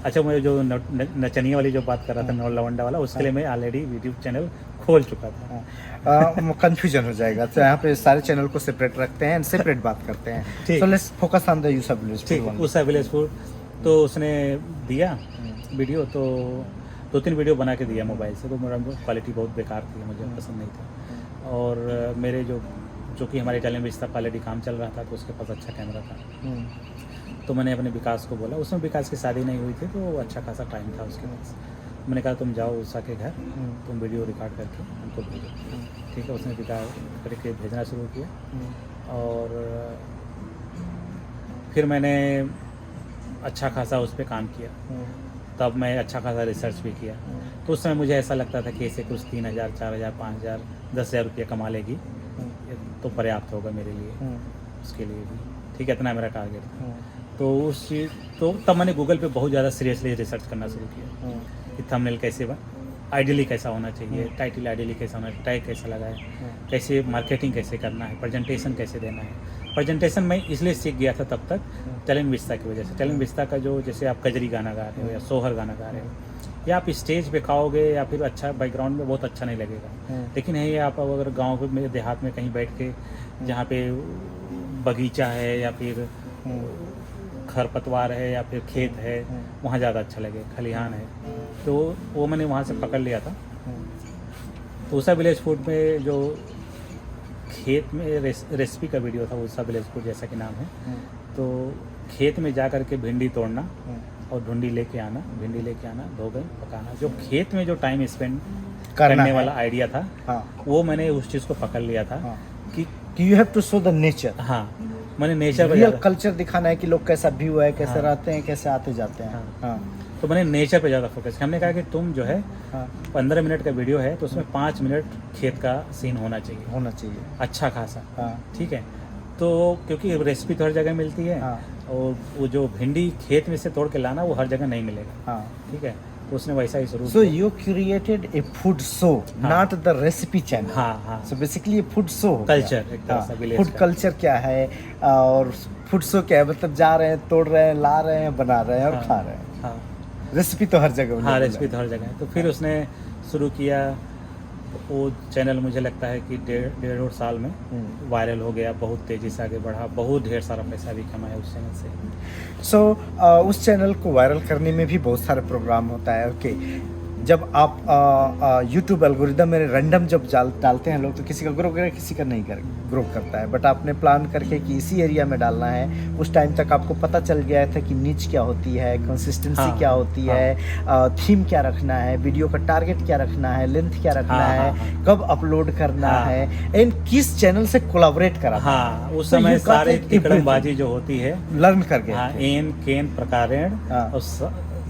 अच्छा, मैं जो नचनिया वाली जो बात कर रहा था, नौ लवंडा वाला, उसके लिए मैं ऑलरेडी यूट्यूब चैनल खोल चुका था। कंफ्यूजन हो जाएगा, तो यहाँ पे सारे चैनल को सेपरेट रखते हैं, सेपरेट बात करते हैं। So let's focus on the Usha village ठीक, उषा विलेज फूड। तो उसने दिया वीडियो, तो 2-3 वीडियो बना के दिया मोबाइल से, तो मेरा क्वालिटी बहुत बेकार थी, मुझे पसंद नहीं था। और मेरे जो कि हमारे इटालियन रिश्ता का ऑलरेडी काम चल रहा था, तो उसके पास अच्छा कैमरा था। तो मैंने अपने विकास को बोला, उसमें विकास की शादी नहीं हुई थी, तो अच्छा खासा टाइम था उसके पास। मैंने कहा तुम जाओ उषा के घर, तुम वीडियो रिकॉर्ड करके हमको भेजो। ठीक है, उसने रिकॉर्ड करके भेजना शुरू किया, और फिर मैंने अच्छा खासा उस पर काम किया। तब मैं अच्छा खासा रिसर्च भी किया। तो उस समय मुझे ऐसा लगता था कि ऐसे कुछ 3,000, 4,000, 5,000, 10,000 रुपये कमा लेगी तो पर्याप्त होगा मेरे लिए, उसके लिए भी, ठीक है, इतना मेरा टारगेट था। तो उस चीज़ तो तब मैंने गूगल पे बहुत ज़्यादा सीरियसली रिसर्च करना शुरू किया कि थंबनेल कैसे आइडियली कैसा होना चाहिए, टाइटल आइडियली कैसा होना चाहिए, टैग कैसा लगाए, कैसे मार्केटिंग कैसे करना है, प्रेजेंटेशन कैसे देना है। प्रेजेंटेशन मैं इसलिए सीख गया था तब तक टैलेंट विस्ता की वजह से। टैलेंट विस्ता का जो, जैसे आप कजरी गाना गा रहे हो या सोहर गाना गा रहे हो, या आप स्टेज पे खाओगे या फिर अच्छा बैकग्राउंड में बहुत अच्छा नहीं लगेगा, लेकिन है आप अगर गाँव में देहात में कहीं बैठ के, जहाँ पे बगीचा है या फिर खरपतवार है या फिर खेत है, वहाँ ज़्यादा अच्छा लगे, खलिहान है, तो वो मैंने वहाँ से पकड़ लिया था। तो उषा विलेज फूड में जो खेत में रेसिपी का वीडियो था, उषा विलेज फूड जैसा कि नाम है, तो खेत में जा कर के भिंडी तोड़ना और भिंडी लेके आना, धोकर पकाना, जो खेत में जो टाइम स्पेंड करने वाला आइडिया था, वो मैंने उस चीज़ को पकड़ लिया था कि you have to show the nature. हाँ, मैंने नेचर रियल कल्चर दिखाना है कि लोग कैसा व्यू है, कैसे रहते हैं, कैसे आते जाते हैं। तो मैंने नेचर पे ज़्यादा फोकस किया। हमने कहा कि तुम जो है 15 मिनट का वीडियो है तो उसमें 5 मिनट खेत का सीन होना चाहिए अच्छा खासा, ठीक है। तो क्योंकि रेसिपी तो हर जगह मिलती है, और वो जो भिंडी खेत में से तोड़ के लाना वो हर जगह नहीं मिलेगा, ठीक है। तो उसने वैसा ही शुरू। So you created A food show, not the recipe channel. हाँ। सो बेसिकली ये फूड शो कल्चर, एक तरह से विलेज फूड कल्चर क्या है और फूड शो क्या है, मतलब जा रहे हैं, तोड़ रहे हैं, ला रहे हैं, बना रहे हैं और खा रहे हैं। हाँ, रेसिपी तो हर जगह। हाँ, रेसिपी तो हर जगह है। तो फिर उसने शुरू किया, वो चैनल मुझे लगता है कि 1.5 साल में वायरल हो गया, बहुत तेज़ी से आगे बढ़ा, बहुत ढेर सारा पैसा भी कमाया उस चैनल से। सो उस चैनल को वायरल करने में भी बहुत सारे प्रोग्राम होता है। ओके, जब आप यूट्यूब एल्गोरिदम में रैंडम जब डालते हैं लोग, तो किसी का ग्रो करेगा, किसी का नहीं ग्रो करता है, बट आपने प्लान करके कि इसी एरिया में डालना है, उस टाइम तक आपको पता चल गया था कि नीच क्या होती है, कंसिस्टेंसी क्या होती है, थीम क्या रखना है, वीडियो का टारगेट क्या रखना है, लेंथ क्या रखना है, कब अपलोड करना है, एंड किस चैनल से कोलैबोरेट करा। उस समय सारे तिकड़मबाजी जो होती है लर्न करके, एन केन प्रकारेण और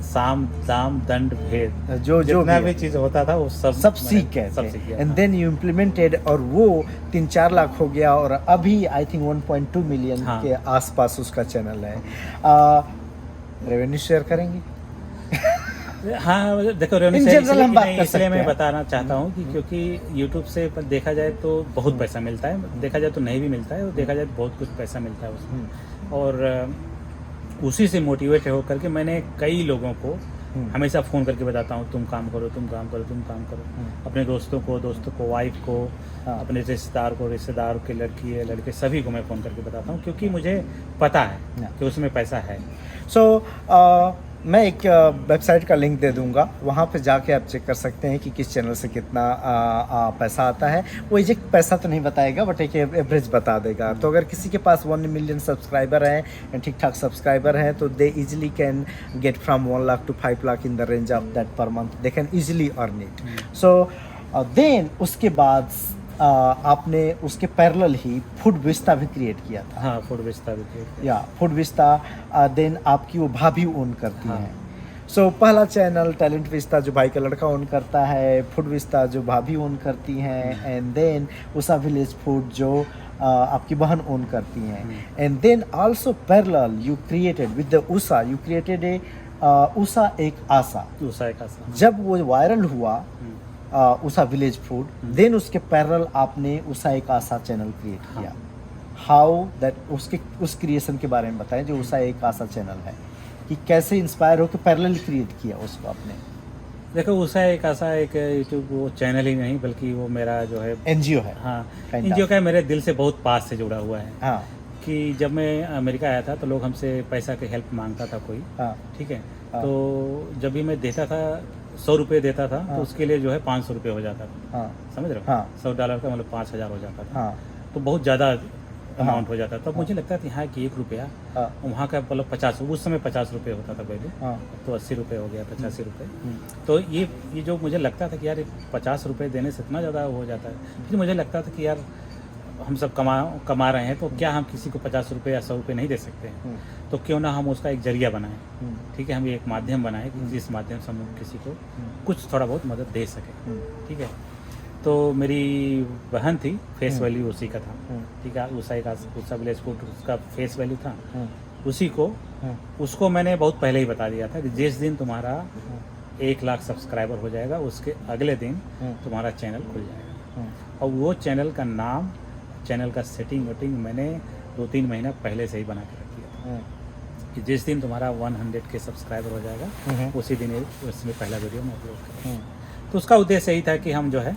साम दाम दंड भेद, जो जितना भी चीज होता था वो सब सीख गए, एंड देन यू इम्प्लीमेंटेड, और वो 3-4 लाख हो गया, और अभी आई थिंक 1.2 मिलियन के आसपास उसका चैनल है। रेवेन्यू शेयर करेंगे? हाँ, देखो रेवेन्यू इसलिए मैं बताना चाहता हूँ कि क्योंकि यूट्यूब से देखा जाए तो बहुत पैसा मिलता है, देखा जाए तो नहीं भी मिलता है, और देखा जाए तो बहुत कुछ पैसा मिलता है उसमें। और उसी से मोटिवेट होकर के मैंने कई लोगों को हमेशा फ़ोन करके बताता हूँ, तुम काम करो, तुम काम करो, तुम काम करो। अपने दोस्तों को, वाइफ को, अपने रिश्तेदार के लड़की है, लड़के, सभी को मैं फ़ोन करके बताता हूँ, क्योंकि मुझे पता है कि उसमें पैसा है। सो मैं एक वेबसाइट का लिंक दे दूंगा, वहाँ पे जाके आप चेक कर सकते हैं कि किस चैनल से कितना पैसा आता है। वो एग्जैक्ट पैसा तो नहीं बताएगा, बट एक एवरेज बता देगा। तो अगर किसी के पास 1 मिलियन सब्सक्राइबर हैं, ठीक ठाक सब्सक्राइबर हैं, तो they easily can get from 1 lakh to 5 lakh in the range of that per month, they can easily earn it. So then उसके बाद आपने उसके पैरेलल ही फूड विस्ता भी क्रिएट किया था। हाँ, फूड विस्ता भी क्रिएट किया। फूड विस्ता देन आपकी वो भाभी ओन करती हैं। सो पहला चैनल टैलेंट विस्ता जो भाई का लड़का ओन करता है, फूड विस्ता जो भाभी ओन करती हैं, and then Usha village food जो आपकी बहन ओन करती हैं, and then also parallel you created with the Usha, you created a Usha एक आशा। जब वो वायरल हुआ उषा विलेज फूड, देन उसके पैरेलल आपने उषा एक आशा चैनल क्रिएट किया। हाउ दैट, उस क्रिएशन के बारे में बताएं, जो उषा एक आशा चैनल है, कि कैसे इंस्पायर हो के पैरेलल क्रिएट किया उसको आपने। देखो, उषा एक आशा एक यूट्यूब वो चैनल ही नहीं, बल्कि वो मेरा जो है एनजीओ है। हाँ, एनजीओ का मेरे दिल से बहुत पास से जुड़ा हुआ है। हाँ, कि जब मैं अमेरिका आया था तो लोग हमसे पैसा की हेल्प मांगता था कोई, ठीक है, तो जब भी मैं देता था 100 रुपये देता था, तो उसके लिए जो है 500 रुपये हो जाता था। समझ रहे हो? $100 का मतलब 5000 हो जाता था। तो बहुत ज़्यादा अमाउंट हो जाता था। तब मुझे लगता था यहाँ कि 1 रुपया, वहाँ का मतलब 50, उस समय 50 रुपये होता था पहले, तो 80 रुपये हो गया, 85 रुपये। तो ये जो मुझे लगता था कि यार 50 रुपये देने से इतना ज़्यादा हो जाता है। फिर मुझे लगता था कि यार हम सब कमा रहे हैं, तो क्या हम किसी को 50 रुपये या 100 रुपये नहीं दे सकते हैं? तो क्यों ना हम उसका एक जरिया बनाएं, ठीक है, हम एक माध्यम बनाएं कि जिस माध्यम से हम किसी को कुछ थोड़ा बहुत मदद दे सकें, ठीक है। तो मेरी बहन थी, फेस हम्म। वैल्यू उसी का था। हम्म। ठीक है, उषा विलेज फूड उसका फेस वैल्यू था। हम्म। उसी को हम्म। उसको मैंने बहुत पहले ही बता दिया था कि जिस दिन तुम्हारा 1 लाख सब्सक्राइबर हो जाएगा उसके अगले दिन हम्म। तुम्हारा चैनल खुल जाएगा। हम्म। और वो चैनल का नाम, चैनल का सेटिंग वेटिंग मैंने 2-3 महीना पहले से ही बना के रख दिया था हम्म। कि जिस दिन तुम्हारा 100 के सब्सक्राइबर हो जाएगा हम्म। उसी दिन उसमें पहला वीडियो मैं अपलोड करूँगा। हम्म। तो उसका उद्देश्य यही था कि हम जो है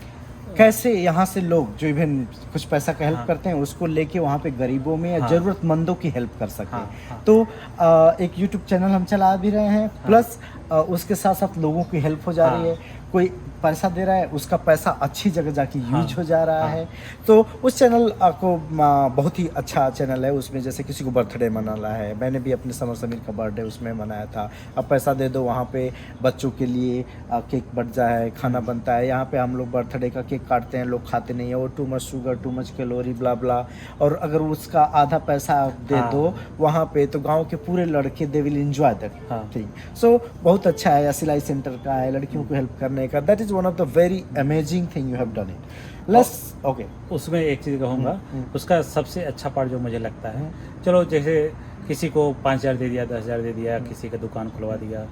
कैसे यहाँ से लोग जो इवन कुछ पैसा का हेल्प हाँ। करते हैं उसको लेके वहाँ पे गरीबों में या हाँ। जरूरतमंदों की हेल्प कर सके। हाँ, हाँ। तो एक यूट्यूब चैनल हम चला भी रहे हैं, प्लस उसके साथ साथ लोगों की हेल्प हो जा रही है। कोई पैसा दे रहा है, उसका पैसा अच्छी जगह जाके यूज हो जा रहा है। तो उस चैनल को बहुत ही अच्छा चैनल है। उसमें जैसे किसी को बर्थडे मनाना है, मैंने भी अपने समर समीर का बर्थडे उसमें मनाया था। अब पैसा दे दो, वहाँ पे बच्चों के लिए केक बन जाए, खाना बनता है। यहाँ पे हम लोग बर्थडे का केक काटते हैं, लोग खाते नहीं है, वो too much sugar, too much calorie, blah blah. और अगर उसका आधा पैसा आप दे दो वहाँ पे, तो गाँव के पूरे लड़के they will enjoy that thing. So बहुत अच्छा है। सिलाई सेंटर का है, लड़कियों को हेल्प करने का। That is one of the very amazing thing you have done it. Let's okay. उसमें एक चीज़ कहूँगा, उसका सबसे अच्छा पार्ट जो मुझे लगता है, चलो जैसे किसी को 5,000 दे दिया, 10,000 दे दिया, किसी का दुकान खुलवा दिया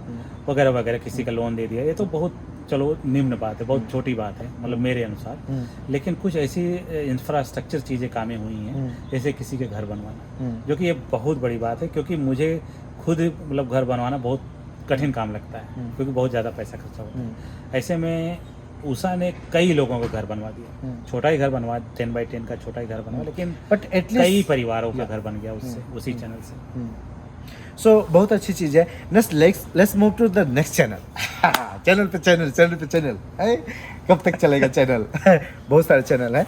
वगैरह वगैरह, किसी का लोन दे दिया, ये तो बहुत चलो निम्न बात है, बहुत छोटी बात है मतलब मेरे अनुसार। लेकिन कुछ ऐसी इंफ्रास्ट्रक्चर चीज़ें कामें हुई हैं, जैसे किसी के घर बनवाना, जो कि ये बहुत बड़ी बात है, क्योंकि मुझे खुद मतलब घर बनवाना बहुत कठिन काम लगता है, क्योंकि बहुत ज़्यादा पैसा खर्चा होता है। ऐसे में उषा ने कई लोगों का घर बनवा दिया, छोटा ही घर बनवा, 10x10 का छोटा ही घर बनवा, लेकिन बट कई परिवारों का घर बन गया उससे, उसी चैनल से। सो बहुत अच्छी चीज़ है। Let's move to the next channel. Channel पे चैनल है, कब तक चलेगा चैनल? बहुत सारे चैनल है।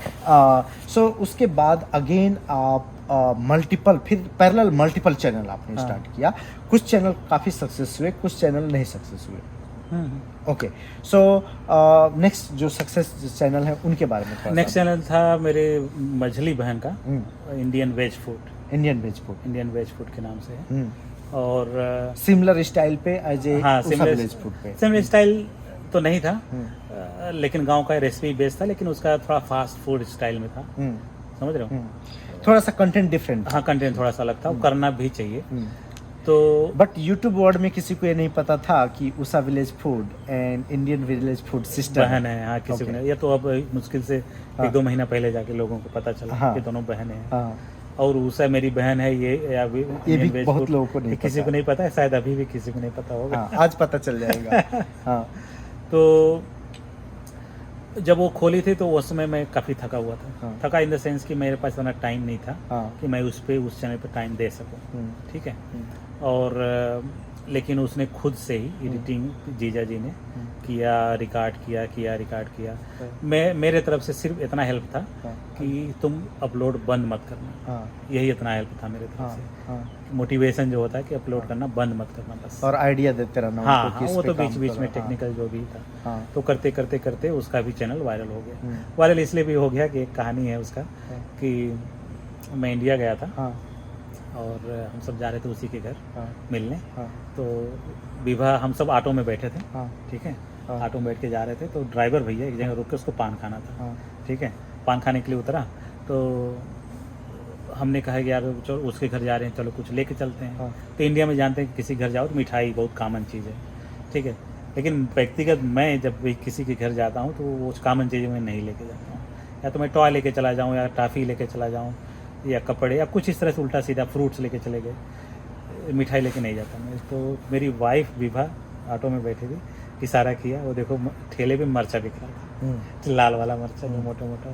सो उसके बाद अगेन आप मल्टीपल, फिर पैरेलल मल्टीपल चैनल आपने स्टार्ट किया। कुछ चैनल काफ़ी सक्सेस हुए, कुछ चैनल नहीं सक्सेस हुए। ओके, सो नेक्स्ट जो सक्सेस चैनल है उनके बारे में थोड़ा नेक्स्ट चैनल था मेरे मझली बहन का, इंडियन वेज फूड के नाम से है। और सिमिलर स्टाइल पे एज ए हाँ, सिमिलर स्टाइल तो नहीं था, लेकिन गांव का रेसिपी बेस्ड था, लेकिन उसका थोड़ा फास्ट फूड स्टाइल में था। समझ रहे हो? थोड़ा सा कंटेंट डिफरेंट। हाँ, कंटेंट थोड़ा सा अलग था, वो करना भी चाहिए। तो बट यूट्यूब वर्ल्ड में किसी को ये नहीं पता था कि Usha village food and Indian village food sister बहन है। हाँ, किसी को नहीं, ये तो अब मुश्किल से 1-2 महीना पहले जाके लोगों को पता चला कि दोनों बहन हैं। और उषा मेरी बहन है, ये भी बहुत लोगों को नहीं किसी को नहीं पता है, शायद अभी भी किसी को नहीं पता होगा। आज पता चल जाएगा। तो जब वो खोली थी तो उस समय मैं काफ़ी थका हुआ था। थका इन द सेंस कि मेरे पास इतना टाइम नहीं था कि मैं उस चैनल पे टाइम दे सकूं। ठीक है। और लेकिन उसने खुद से ही एडिटिंग जीजा जी ने किया, रिकॉर्ड किया। मेरे तरफ से सिर्फ इतना हेल्प था कि तुम अपलोड बंद मत करना। यही इतना हेल्प था मेरे तरफ से। मोटिवेशन जो होता है कि अपलोड करना बंद मत करना बस, और आइडिया देते रहना। हाँ, वो तो बीच में टेक्निकल जो भी था। तो करते उसका भी चैनल वायरल हो गया। वायरल इसलिए भी हो गया कि एक कहानी है उसका कि मैं इंडिया गया था और हम सब जा रहे थे उसी के घर मिलने। तो विवाह, हम सब ऑटो में बैठे थे। ठीक है, ऑटो में बैठ के जा रहे थे, तो ड्राइवर भैया एक जगह रुक के उसको पान खाना था। ठीक है, पान खाने के लिए उतरा, तो हमने कहा कि यार चलो उसके घर जा रहे हैं, चलो कुछ लेके चलते हैं। तो इंडिया में जानते हैं कि किसी घर जाओ तो मिठाई बहुत कॉमन चीज़ है। ठीक है, लेकिन व्यक्तिगत मैं जब भी किसी के घर जाता हूँ तो वो कामन चीज़ें मैं नहीं लेके जाता हूँ। या तो मैं टॉय लेके चला जाऊँ, या टॉफ़ी लेके चला जाऊँ, या कपड़े, या कुछ इस तरह से उल्टा सीधा फ्रूट्स लेके चले गए, मिठाई लेके नहीं जाता मैं। तो मेरी वाइफ विभा ऑटो में बैठी थी, इशारा किया, वो देखो ठेले पे मरचा बिक रहा था, लाल वाला मरचा जो मोटा मोटा,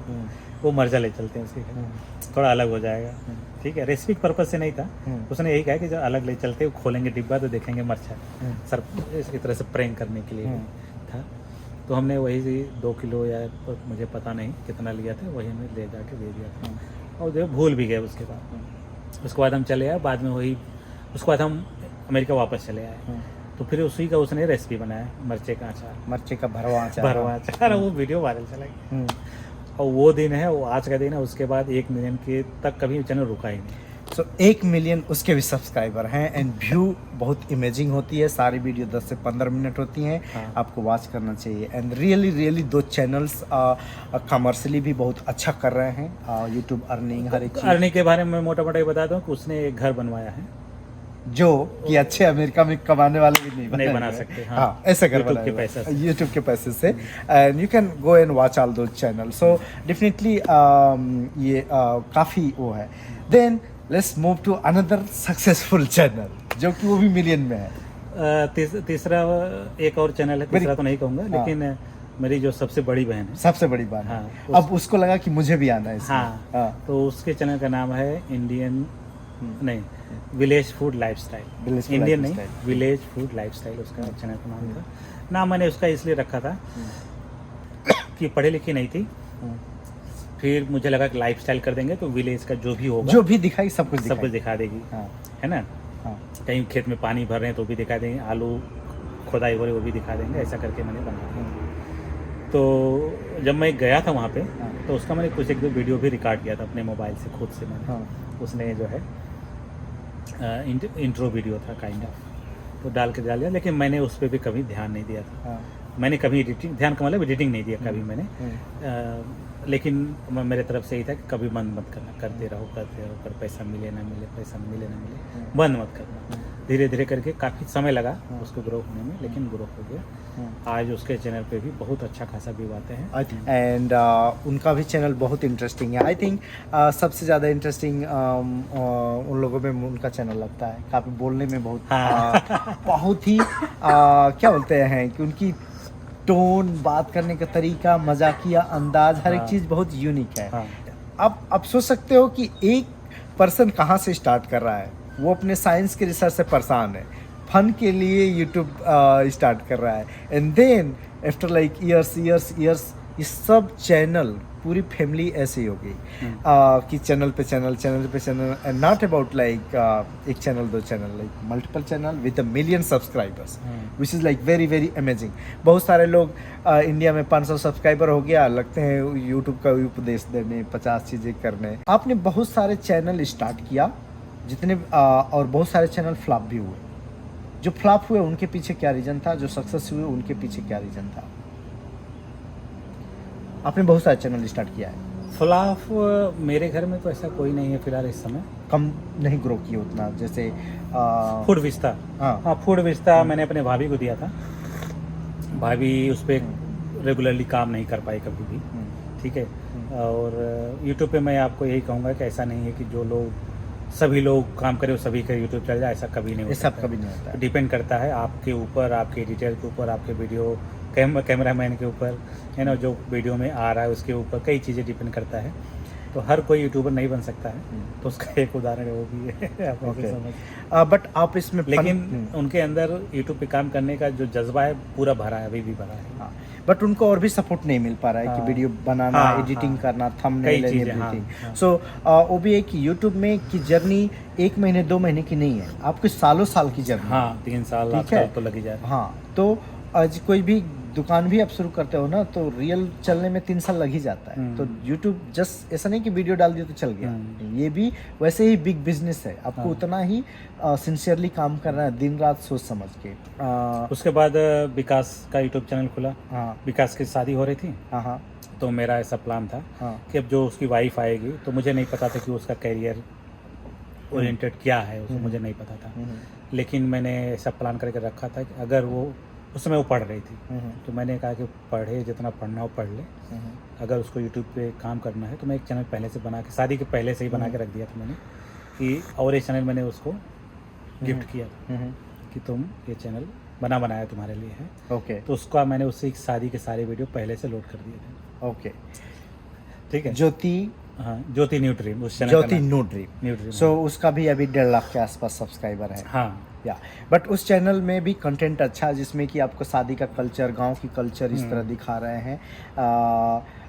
वो मरचा ले चलते हैं उसके घर, थोड़ा अलग हो जाएगा। ठीक है, रेसिपी पर्पज से नहीं था, उसने यही कहा कि जब अलग ले चलते, वो खोलेंगे डिब्बा तो देखेंगे मरचा, सर इस तरह से प्रैंक करने के लिए था। तो हमने वही 2 किलो या मुझे पता नहीं कितना लिया था, वही हमें ले जाके दे दिया था। और जो भूल भी गए उसके बाद हम चले आए। बाद में वही उसके बाद हम अमेरिका वापस चले आए। तो फिर उसी का उसने रेसिपी बनाया, मरचे का अचार, मरचे का भरवा अचार। वो वीडियो वायरल चला गया। और वो दिन है, वो आज का दिन है। उसके बाद 1 मिलियन के तक कभी चैनल रुका ही नहीं। सो 1 मिलियन उसके भी सब्सक्राइबर हैं एंड व्यू बहुत इमेजिंग होती है, सारी वीडियो 10 से 15 मिनट होती हैं, हाँ। आपको वॉच करना चाहिए। एंड रियली दो चैनल्स कमर्शियली भी बहुत अच्छा कर रहे हैं, यूट्यूब अर्निंग हर एक चीज़ अर्निंग के बारे में मोटा मोटा ये बता दूं कि उसने एक घर बनवाया है, जो कि अच्छे अमेरिका में कमाने वाले भी नहीं नहीं बना पाएंगे। सकते। हाँ, ऐसा कर YouTube के पैसे से। यूट्यूब के पैसे से and you can go and watch all those channel. So definitely ये काफ़ी वो है। Then let's move to another successful channel जो कि वो भी मिलियन में है। तीसरा एक और चैनल है, तीसरा तो नहीं कहूँगा, हाँ। लेकिन मेरी जो सबसे बड़ी बहन है, सबसे बड़ी बात हाँ, अब उसको लगा कि मुझे भी आना है इसमें। हाँ, तो उसके चैनल का नाम है इंडियन नहीं village food lifestyle. Village Food Indian नहीं, Lifestyle। विलेज फूड लाइफस्टाइल उसका चैनल का नाम था। नाम मैंने उसका इसलिए रखा था कि पढ़ी लिखी नहीं थी, फिर मुझे लगा कि लाइफस्टाइल कर देंगे तो विलेज का जो भी होगा जो भी दिखाई सब कुछ सब कुछ दिखा देगी, हाँ, है ना। हाँ, कहीं खेत में पानी भर रहे हैं तो भी दिखा देंगे, आलू खुदाई हो रही वो भी दिखा देंगे, ऐसा करके मैंने बनाया। तो जब मैं गया था वहाँ पे हाँ। तो उसका मैंने कुछ एक दो वीडियो भी रिकॉर्ड किया था अपने मोबाइल से खुद से मैंने। हाँ, उसने जो है इंट्रो वीडियो था काइंड ऑफ, तो डाल दिया, लेकिन मैंने उस पर भी कभी ध्यान नहीं दिया था। हाँ, मैंने कभी एडिटिंग ध्यान का मतलब एडिटिंग नहीं दिया कभी मैंने, लेकिन मेरे तरफ से ही था कि कभी बंद मत करना, करते रहो कर पैसा मिले ना मिले, पैसा मिले ना मिले, बंद मत करना। धीरे धीरे करके काफ़ी समय लगा उसको ग्रो होने में, लेकिन ग्रो हो गया। आज उसके चैनल पे भी बहुत अच्छा खासा व्यू आते हैं। एंड उनका भी चैनल बहुत इंटरेस्टिंग है। आई थिंक सबसे ज़्यादा इंटरेस्टिंग उन लोगों में उनका चैनल लगता है, काफ़ी बोलने में बहुत बहुत ही क्या बोलते हैं कि उनकी टोन, बात करने का तरीका, मजाकिया अंदाज, हर एक चीज़ बहुत यूनिक है। हाँ। आप सोच सकते हो कि एक पर्सन कहाँ से स्टार्ट कर रहा है, वो अपने साइंस के रिसर्च से परेशान है, फन के लिए यूट्यूब स्टार्ट कर रहा है, and then after like years ये सब चैनल पूरी फैमिली ऐसे ही हो गई कि चैनल पे channel and not about like एक चैनल दो channel, like multiple channel with a million subscribers, which is like very amazing. बहुत सारे लोग इंडिया में 500 सब्सक्राइबर हो गया, लगते हैं यूट्यूब का उपदेश देने, 50 चीज़ें करने। आपने बहुत सारे चैनल स्टार्ट किया जितने और बहुत सारे चैनल फ्लॉप भी हुए। जो फ्लॉप हुए उनके पीछे क्या रीज़न था, जो सक्सेस हुए उनके पीछे क्या रीज़न था? आपने बहुत सारे चैनल स्टार्ट किया है। फ्लॉप मेरे घर में तो ऐसा कोई नहीं है फिलहाल इस समय। कम नहीं ग्रो किए उतना, जैसे फूड विस्ता, हाँ फूड विस्ता मैंने अपने भाभी को दिया था। भाभी उस पर रेगुलरली काम नहीं कर पाई कभी भी, ठीक है। और यूट्यूब पे मैं आपको यही कहूँगा कि ऐसा नहीं है कि जो लोग सभी लोग काम करें सभी का यूट्यूब चल जाए, ऐसा कभी नहीं होता। कभी नहीं होता। डिपेंड करता है आपके ऊपर, आपके एडिटर के ऊपर, आपके वीडियो कैमरामैन के ऊपर, है ना, जो वीडियो में आ रहा है उसके ऊपर कई चीज़ें डिपेंड करता है। तो हर कोई यूट्यूबर नहीं बन सकता है, तो उसका एक उदाहरण है वो भी है। आप ऐसे समझ। बट आप इसमें लेकिन उनके अंदर यूट्यूब पे काम करने का जो जज्बा है पूरा भरा है, अभी भी भरा है। हाँ, बट उनको और भी सपोर्ट नहीं मिल पा रहा है कि वीडियो बनाना, एडिटिंग करना, थंबनेल एंड एवरीथिंग। सो वो भी है कि यूट्यूब में की जर्नी 1 महीने 2 महीने की नहीं है, आपकी सालों साल की जर्नी। हाँ, 3 साल आजकल तो लग ही जा रहा है। हाँ, तो आज कोई भी दुकान भी आप शुरू करते हो ना, तो रियल चलने में 3 साल लग ही जाता है। तो यूट्यूब जस्ट ऐसा नहीं कि वीडियो डाल दिया तो चल गया, ये भी वैसे ही बिग बिजनेस है, आपको उतना ही सिंसियरली काम करना है, दिन रात सोच समझ के। उसके बाद विकास का यूट्यूब चैनल खुला। हाँ, विकास की शादी हो रही थी। हाँ, हाँ, तो मेरा ऐसा प्लान था कि अब जो उसकी वाइफ आएगी, तो मुझे नहीं पता था कि उसका कैरियर ओरिएंटेड क्या है, उसको मुझे नहीं पता था। लेकिन मैंने ऐसा प्लान करके रखा था कि अगर वो उस समय वो पढ़ रही थी, तो मैंने कहा कि पढ़े, जितना पढ़ना हो पढ़ ले, अगर उसको यूट्यूब पे काम करना है तो मैं एक चैनल पहले से बना के, शादी के पहले से ही बना के रख दिया था मैंने, कि और एक चैनल मैंने उसको गिफ्ट किया था कि तुम ये चैनल बनाया तुम्हारे लिए है। ओके, तो उसका मैंने उससे शादी के सारे वीडियो पहले से लोड कर दिए थे। ओके, ठीक है। ज्योति, हाँ, ज्योति न्यू ड्रीम, उस चैनल ज्योति न्यू ड्रीम। ड्रीम। सो उसका भी अभी 1.5 लाख के आसपास सब्सक्राइबर है। हाँ, या बट उस चैनल में भी कंटेंट अच्छा, जिसमें कि आपको शादी का कल्चर, गांव की कल्चर इस तरह दिखा रहे हैं।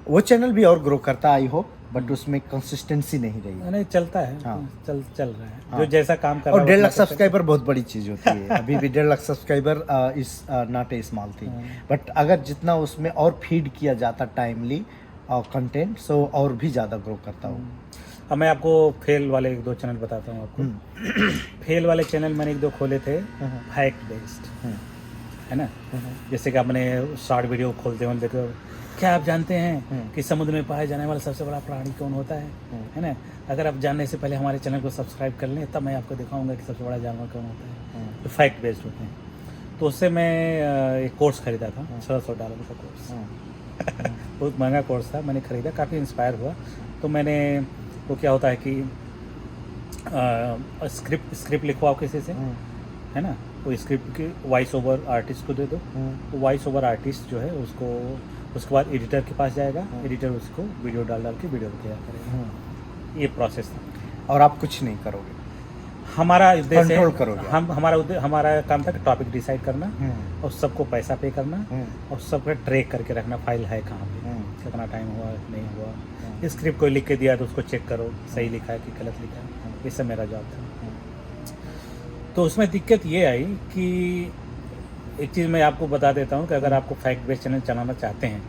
वो चैनल भी और ग्रो करता, आई होप, बट उसमें कंसिस्टेंसी नहीं रही। नहीं चलता है। हाँ, चल रहा है। हाँ, जो जैसा काम कर रहा और है 1.5 लाख सब्सक्राइबर बहुत बड़ी चीज़ होती है। अभी भी 1.5 lakh subscriber is not a small thing, but अगर जितना उसमें और फीड किया जाता टाइमली और कंटेंट, सो और भी ज़्यादा ग्रो करता हूँ। अब मैं आपको फेल वाले 1-2 चैनल बताता हूँ आपको। फेल वाले चैनल मैंने 1-2 खोले थे, फैक्ट बेस्ड, है ना। जैसे कि आपने शॉर्ट वीडियो खोलते हो, देखो क्या आप जानते हैं कि समुद्र में पाया जाने वाला सबसे बड़ा प्राणी कौन होता है ना। अगर आप जानने से पहले हमारे चैनल को सब्सक्राइब कर लें, तब मैं आपको दिखाऊंगा कि सबसे बड़ा जानवर कौन होता है। तो फैक्ट बेस्ड होते हैं। तो उससे मैं एक कोर्स खरीदा था, $600 का कोर्स। बहुत महंगा कोर्स था, मैंने ख़रीदा, काफ़ी इंस्पायर हुआ। तो मैंने वो क्या होता है कि स्क्रिप्ट लिखवाओ किसी से, है ना। वो स्क्रिप्ट की वॉइस ओवर आर्टिस्ट को दे दो, तो वॉइस ओवर आर्टिस्ट जो है उसको, उसके बाद एडिटर के पास जाएगा, एडिटर उसको वीडियो डाल के वीडियो तैयार करेगा। ये प्रोसेस था। और आप कुछ नहीं करोगे, हमारा उद्देश्य कंट्रोल करोगे। हमारा काम था कि टॉपिक डिसाइड करना और सबको पैसा पे करना और सबका ट्रैक करके रखना, फाइल है कहाँ पे, कितना टाइम हुआ नहीं हुआ। स्क्रिप्ट कोई लिख के दिया तो उसको चेक करो सही लिखा है कि गलत लिखा है। ये सब मेरा जॉब था। तो उसमें दिक्कत ये आई कि एक चीज़ मैं आपको बता देता हूँ कि अगर आपको फैक्ट बेस्ड चैनल चलाना चाहते हैं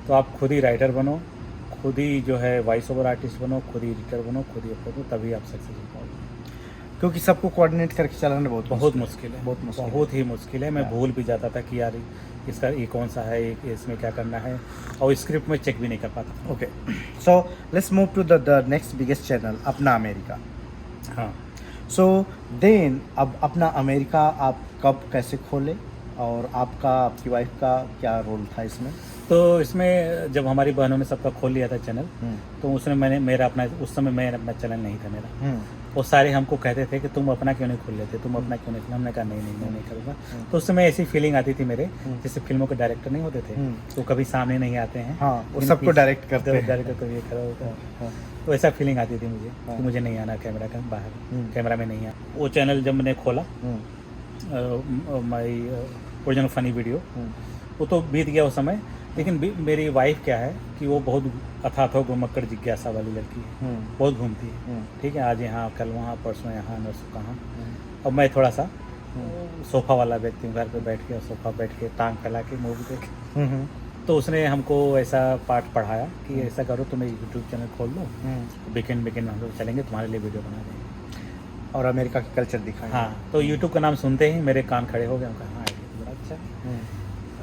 तो आप खुद ही राइटर बनो, खुद ही जो है वॉइस ओवर आर्टिस्ट बनो, खुद ही एडिटर बनो, खुद ही अपलोड करो, तभी आप सक्सेस हो पाओगे। क्योंकि सबको कोऑर्डिनेट करके चलाना बहुत मुश्किल है, बहुत बहुत ही मुश्किल है। मैं भूल भी जाता था कि यार इसका ये कौन सा है, इसमें क्या करना है, और स्क्रिप्ट में चेक भी नहीं कर पाता। Okay, so let's move to the next biggest channel, Apna America. हाँ, सो देन अब अपना अमेरिका आप कब कैसे खोले, और आपकी वाइफ का क्या रोल था इसमें? तो इसमें जब हमारी बहनों ने सबका खोल लिया था चैनल, तो उसने मेरा अपना, उस समय मैं अपना चैनल नहीं था मेरा। वो सारे हमको कहते थे कि तुम अपना क्यों नहीं खोल लेते, तुम अपना क्यों नहीं खोल। हमने कहा नहीं मैं नहीं करूँगा। तो उस समय ऐसी फीलिंग आती थी मेरे, जैसे फिल्मों के डायरेक्टर नहीं होते थे, तो कभी सामने नहीं आते हैं, हाँ, वो सबको डायरेक्ट करते हैं, डायरेक्टर को ये खड़ा होता है। तो ऐसा फीलिंग आती थी मुझे कि मुझे नहीं आना कैमरा का बाहर, कैमरा में नहीं आना। वो चैनल जब मैंने खोला, माई ओरिजिनल फनी वीडियो, वो तो बीत गया उस समय। लेकिन मेरी वाइफ क्या है कि वो बहुत अथाथो घुमक्कड़ जिज्ञासा वाली लड़की है, बहुत घूमती है। ठीक है, आज यहाँ कल वहाँ, परसों यहाँ, नरसों कहाँ। और मैं थोड़ा सा सोफ़ा वाला व्यक्ति हूँ, घर पे बैठ के, और सोफ़ा बैठ के टांग फैला के मूवी देख। तो उसने हमको ऐसा पाठ पढ़ाया कि ऐसा करो, तुम यूट्यूब चैनल खोल लो, वीकेंड हम लोग चलेंगे, तुम्हारे लिए वीडियो बना देंगे और अमेरिका की कल्चर दिखाएंगे। हाँ, तो यूट्यूब का नाम सुनते ही मेरे कान खड़े हो गए। उनका हाँ, बड़ा अच्छा।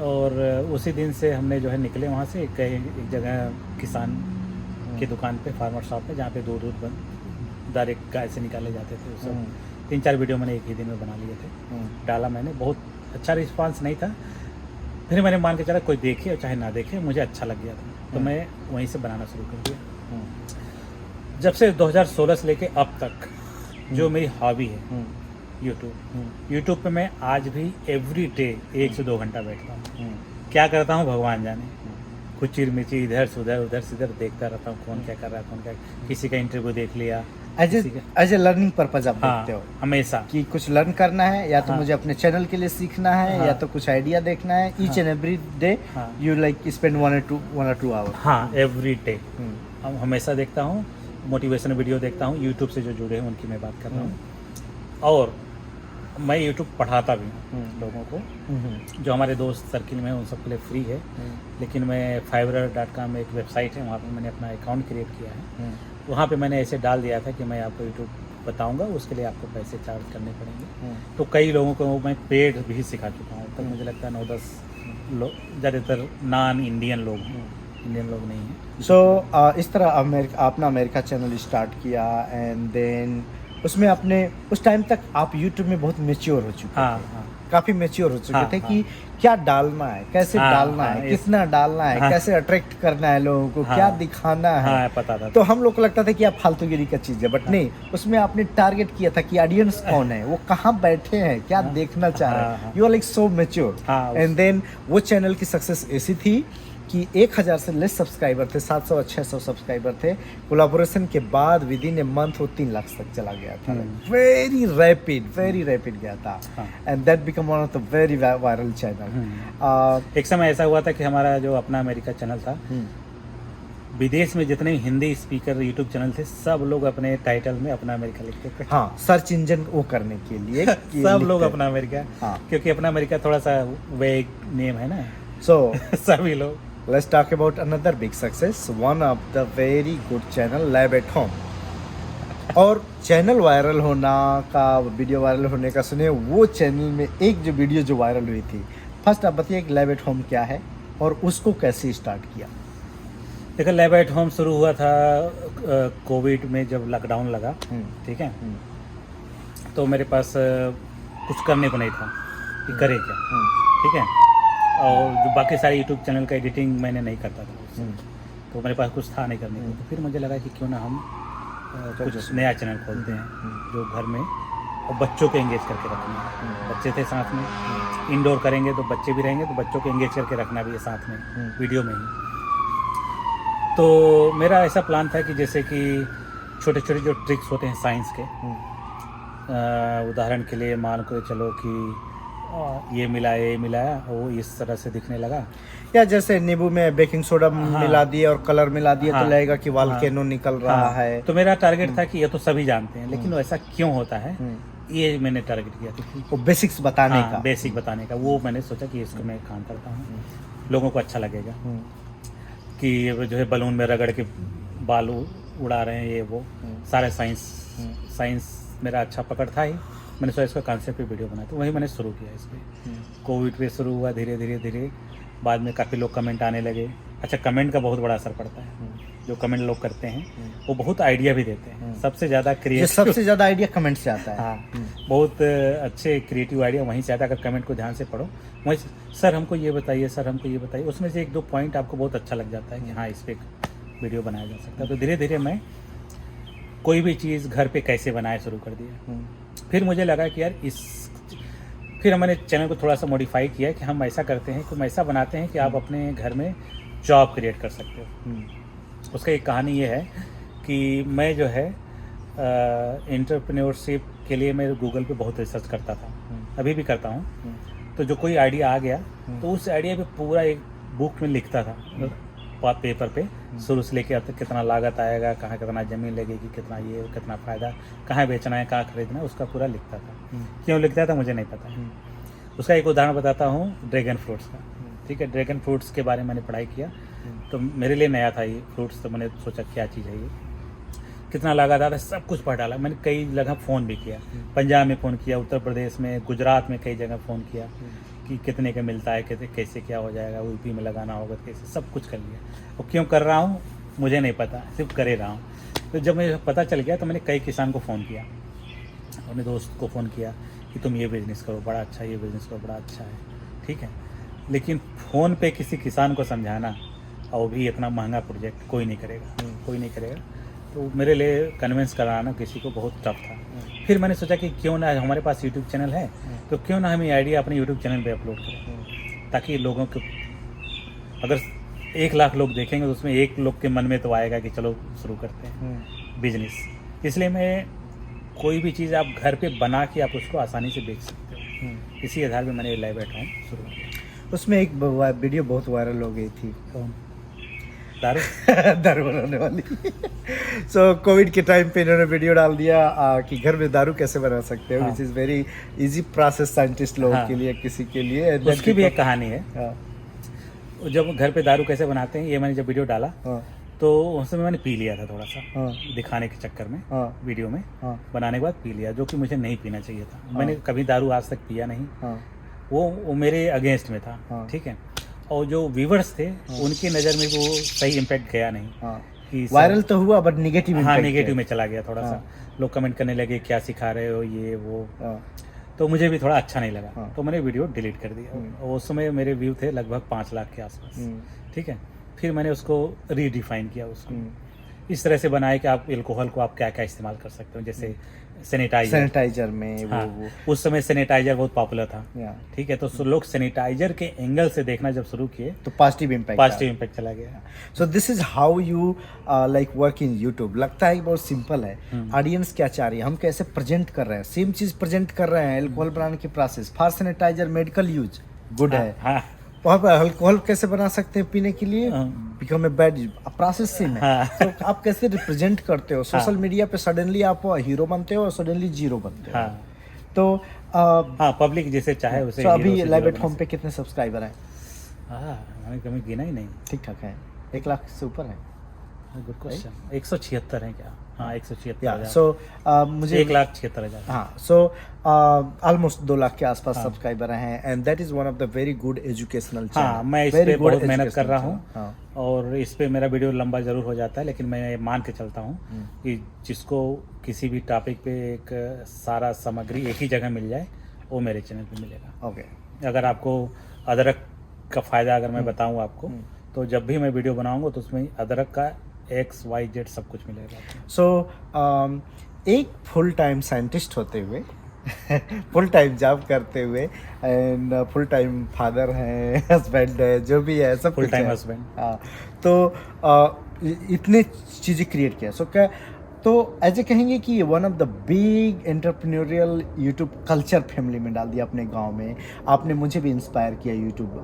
और उसी दिन से हमने जो है निकले वहाँ से, एक जगह किसान की दुकान पे, फार्मर शॉप पे, जहाँ पे दूध डायरेक्ट गाय से निकाले जाते थे। उस 3-4 वीडियो मैंने एक ही दिन में बना लिए थे, डाला मैंने। बहुत अच्छा रिस्पांस नहीं था, फिर मैंने मान के चला कोई देखे और चाहे ना देखे, मुझे अच्छा लग गया था, तो मैं वहीं से बनाना शुरू कर दिया। जब से 2016 से लेके अब तक जो मेरी हॉबी है यूट्यूब पे मैं आज भी एवरी डे 1 से 2 घंटा बैठता हूँ। क्या करता हूँ भगवान जाने, कुछ चिरमिची इधर से उधर देखता रहता हूँ, कौन क्या कर रहा है, कौन क्या, किसी का इंटरव्यू देख लिया। एज ए लर्निंग पर्पज आप देखते हो हमेशा कि कुछ लर्न करना है, या तो मुझे अपने चैनल के लिए सीखना है, या तो कुछ आइडिया देखना है। Each and every day you like spend 1 or 2 hour. हाँ, एवरी डे हमेशा देखता हूँ, मोटिवेशनल वीडियो देखता हूँ। यूट्यूब से जो जुड़े हैं उनकी मैं बात कर रहा हूँ। और मैं यूट्यूब पढ़ाता भी हूँ लोगों को, जो हमारे दोस्त सर्किल में हैं उन सबके लिए फ्री है। लेकिन मैं fiverr.com एक वेबसाइट है, वहाँ पे मैंने अपना अकाउंट क्रिएट किया है। वहाँ पे मैंने ऐसे डाल दिया था कि मैं आपको यूट्यूब बताऊँगा, उसके लिए आपको पैसे चार्ज करने पड़ेंगे। तो कई लोगों को मैं पेड भी सिखा चुका हूँ। तब मुझे लगता है 9-10 लोग, ज़्यादातर नॉन इंडियन लोग हैं, इंडियन लोग नहीं हैं। सो इस तरह अपना अमेरिका चैनल स्टार्ट किया, एंड देन उसमें अपने उस टाइम तक आप यूट्यूब में बहुत मेच्योर हो चुके थे, काफ़ी मेच्योर हो चुके थे कि क्या डालना है, कैसे डालना है, कितना डालना है, कैसे अट्रैक्ट करना है लोगों को, क्या दिखाना है, पता था। तो हम लोग को लगता था कि आप फालतूगिरी का चीज़ है, बट नहीं, उसमें आपने टारगेट किया था कि ऑडियंस कौन है, वो कहाँ बैठे हैं, क्या देखना चाह रहे हैं। You are like so mature. And then वो चैनल की सक्सेस ऐसी थी कि 1000 से लेस सब्सक्राइबर थे, 700 और 600 सब्सक्राइबर थे। कोलैबोरेशन के बाद विद इन ए मंथ वो 3 लाख तक चला गया था। वेरी रैपिड गया था, and that become one of the very viral channel. एक समय ऐसा हुआ था कि हमारा जो अपना अमेरिका चैनल था, विदेश में जितने हिंदी स्पीकर यूट्यूब चैनल थे, सब लोग अपने टाइटल में अपना अमेरिका लिखते थे। हाँ, सर्च इंजन वो करने के लिए सब लोग अपना अमेरिका, क्योंकि अपना अमेरिका थोड़ा सा वेग नेम है ना, सो सभी लोग। Let's talk about another big success, one of the very good channel, Lab at Home. और चैनल वायरल होना का, वीडियो वायरल होने का सुने, वो चैनल में एक जो वीडियो जो वायरल हुई थी, फर्स्ट आप बताइए कि लैब एट होम क्या है और उसको कैसे स्टार्ट किया। देखो, लैब एट होम शुरू हुआ था कोविड में, जब लॉकडाउन लगा। ठीक है, तो मेरे पास कुछ करने को नहीं था कि करे क्या। ठीक है, और जो बाकी सारे यूट्यूब चैनल का एडिटिंग मैंने नहीं करता था उससे, तो मेरे पास कुछ था नहीं करने को। तो फिर मुझे लगा कि क्यों ना हम कुछ नया चैनल खोलते हैं जो घर में, और बच्चों को एंगेज करके रखना है। बच्चे थे साथ में, इंडोर करेंगे तो बच्चे भी रहेंगे, तो बच्चों को एंगेज करके रखना भी है साथ में वीडियो में ही। तो मेरा ऐसा प्लान था कि जैसे कि छोटे छोटे जो ट्रिक्स होते हैं साइंस के, उदाहरण के लिए मान के चलो कि ये मिलाया और वो इस तरह से दिखने लगा, या जैसे नींबू में बेकिंग सोडा मिला दिए और कलर मिला दिए तो लगेगा कि वाल्केनो निकल रहा है। तो मेरा टारगेट था कि ये तो सभी जानते हैं, लेकिन ऐसा क्यों होता है, ये मैंने टारगेट किया था। वो बेसिक्स बताने का, बेसिक बताने का, वो मैंने सोचा कि इसको मैं काम करता हूँ, लोगों को अच्छा लगेगा कि ये जो है बलून में रगड़ के बाल उड़ा रहे हैं, ये वो सारे साइंस मेरा अच्छा पकड़ था ही। मैंने सोचा इसका कॉन्सेप्ट पे वीडियो बनाया, तो वही मैंने शुरू किया इस पर। कोविड पे शुरू हुआ, धीरे धीरे बाद में काफ़ी लोग कमेंट आने लगे। अच्छा, कमेंट का बहुत बड़ा असर पड़ता है, जो कमेंट लोग करते हैं वो बहुत आइडिया भी देते हैं। सबसे ज़्यादा सबसे ज़्यादा आइडिया कमेंट से आता है। हाँ, बहुत अच्छे क्रिएटिव आइडिया वहीं से आता है। अगर कमेंट को ध्यान से पढ़ो, वहीं सर हमको ये बताइए, सर हमको ये बताइए, उसमें से एक दो पॉइंट आपको बहुत अच्छा लग जाता है कि हाँ, इस पर वीडियो बनाया जा सकता है। तो धीरे धीरे मैं कोई भी चीज़ घर पे कैसे बनाए शुरू कर दिया। फिर मुझे लगा कि यार फिर मैंने चैनल को थोड़ा सा मॉडिफाई किया कि हम ऐसा करते हैं कि हम ऐसा बनाते हैं कि आप अपने घर में जॉब क्रिएट कर सकते हो। उसका एक कहानी ये है कि मैं जो है एंटरप्रेन्योरशिप के लिए मैं गूगल पे बहुत रिसर्च करता था, अभी भी करता हूँ। तो जो कोई आइडिया आ गया तो उस आइडिया पे पूरा एक बुक में लिखता था, पेपर पे, शुरू से लेके अब तक कितना लागत आएगा, कहाँ कितना ज़मीन लगेगी, कितना ये, कितना फ़ायदा, कहाँ बेचना है, कहाँ खरीदना है, उसका पूरा लिखता था। क्यों लिखता था मुझे नहीं पता। उसका एक उदाहरण बताता हूँ, ड्रैगन फ्रूट्स का। ठीक है, ड्रैगन फ्रूट्स के बारे में मैंने पढ़ाई किया, तो मेरे लिए नया था ये फ्रूट्स। तो मैंने सोचा क्या चीज़ है ये, कितना लागत आता है, सब कुछ पढ़ डाला। मैंने कई जगह फ़ोन भी किया, पंजाब में फ़ोन किया, उत्तर प्रदेश में, गुजरात में कई जगह फ़ोन किया कि कितने का मिलता है, कैसे क्या हो जाएगा, यूपी में लगाना होगा कैसे, सब कुछ कर लिया। और क्यों कर रहा हूँ मुझे नहीं पता, सिर्फ करे रहा हूँ। तो जब मुझे पता चल गया तो मैंने कई किसान को फ़ोन किया, अपने दोस्त को फ़ोन किया कि तुम ये बिज़नेस करो, बड़ा अच्छा, ये बिज़नेस करो, बड़ा अच्छा है। ठीक है, लेकिन फ़ोन पे किसी किसान को समझाना, और भी इतना महंगा प्रोजेक्ट कोई नहीं करेगा। तो मेरे लिए कन्विंस कराना किसी को बहुत टफ था। फिर मैंने सोचा कि क्यों ना, हमारे पास यूट्यूब चैनल है, तो क्यों ना हम ये आइडिया अपने यूट्यूब चैनल पे अपलोड करें, ताकि लोगों को, अगर 1 लाख लोग देखेंगे तो उसमें 1 लोग के मन में तो आएगा कि चलो शुरू करते हैं बिजनेस। इसलिए मैं कोई भी चीज़ आप घर पे बना के आप उसको आसानी से बेच सकते हो, इसी आधार पर मैंने लैब एट होम शुरू किया। उसमें एक वीडियो बहुत वायरल हो गई थी, दारू बनाने वाली। सो कोविड के टाइम पे इन्होंने वीडियो डाल दिया कि घर में दारू कैसे बना सकते हो, which is very easy process scientist लोगों के लिए, किसी के लिए। उसकी भी एक कहानी है। जब घर पे दारू कैसे बनाते हैं, ये मैंने जब वीडियो डाला तो उस समय मैंने पी लिया था थोड़ा सा, दिखाने के चक्कर में, वीडियो में बनाने के बाद पी लिया, जो कि मुझे नहीं पीना चाहिए था। मैंने कभी दारू आज तक पिया नहीं, वो मेरे अगेंस्ट में था। ठीक है, और जो व्यूवर्स थे उनकी नज़र में वो सही इम्पैक्ट गया नहीं। कि वायरल तो हुआ बट निगेटिव, नेगेटिव में चला गया थोड़ा सा। लोग कमेंट करने लगे क्या सिखा रहे हो, ये वो। तो मुझे भी थोड़ा अच्छा नहीं लगा, तो मैंने वीडियो डिलीट कर दिया। उस समय मेरे व्यू थे लगभग 5 लाख के आसपास। ठीक है, फिर मैंने उसको रीडिफाइन किया, उसको इस तरह से बनाया कि आप एल्कोहल को आप क्या क्या इस्तेमाल कर सकते हो, जैसे सैनिटाइजर में वो उस समय सैनिटाइजर बहुत पॉपुलर था। ठीक है, तो लोग सैनिटाइजर के एंगल से देखना जब शुरू किए तो पॉजिटिव इम्पैक्ट चला गया। So this is how you like work in YouTube. लगता है कि बहुत सिंपल है, ऑडियंस क्या चाह रही है, हम कैसे प्रेजेंट कर रहे हैं, सेम चीज प्रेजेंट कर रहे हैं। एल्कोहल बनाने की process, for sanitizer medical use good है, वहाँ पर अल्कोहल कैसे बना सकते हैं पीने के लिए, become a bad process same है। तो आप कैसे रिप्रेजेंट करते हो सोशल मीडिया पे, सडनली आप हीरो बनते हो और सडनली जीरो बनते हो। तो पब्लिक जैसे चाहे उसे। अभी लैब एट होम पे कितने सब्सक्राइबर हैं? मैंने कभी गिना ही नहीं। ठीक ठाक है, 1 लाख से ऊपर है। Good question. 176 है क्या? हाँ, 176 या हजार। सो मुझे 1,76,000। हाँ, सो ऑलमोस्ट 2 लाख के आसपास हाँ। सब्सक्राइबर हैं, and that is one of the very good educational channel. हाँ, मैं इस पे बहुत मेहनत कर रहा हूँ और इस पे मेरा वीडियो लंबा ज़रूर हो जाता है, लेकिन मैं ये मान के चलता हूँ कि जिसको किसी भी टॉपिक पे एक सारा सामग्री एक ही जगह मिल जाए, वो मेरे चैनल पे मिलेगा। ओके। अगर आपको अदरक का फ़ायदा अगर मैं बताऊँ आपको, तो जब भी मैं वीडियो बनाऊँगा तो उसमें अदरक का XYZ सब कुछ मिलेगा। सो एक फुल टाइम साइंटिस्ट होते हुए फुल टाइम जॉब करते हुए एंड फुल टाइम फादर हैं, हस्बैंड है, जो भी है सब फुल कुछ टाइम है। हस्बैंड। हाँ, तो इतने चीज़ें क्रिएट किया, सो क्या तो ऐसे कहेंगे कि ये one of the big entrepreneurial YouTube culture family में डाल दिया अपने गांव में। आपने मुझे भी इंस्पायर किया यूट्यूब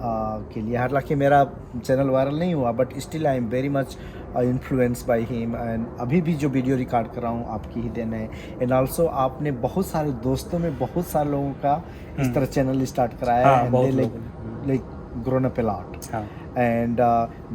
के लिए। हालांकि मेरा चैनल वायरल नहीं हुआ, but still I am very much influence by him, and अभी भी जो वीडियो रिकॉर्ड कर रहा हूँ आपकी ही देन है। एंड ऑल्सो आपने बहुत सारे दोस्तों में बहुत सारे लोगों का इस तरह चैनल स्टार्ट कराया हाँ, है, बहुत like grown up a lot. हाँ, एंड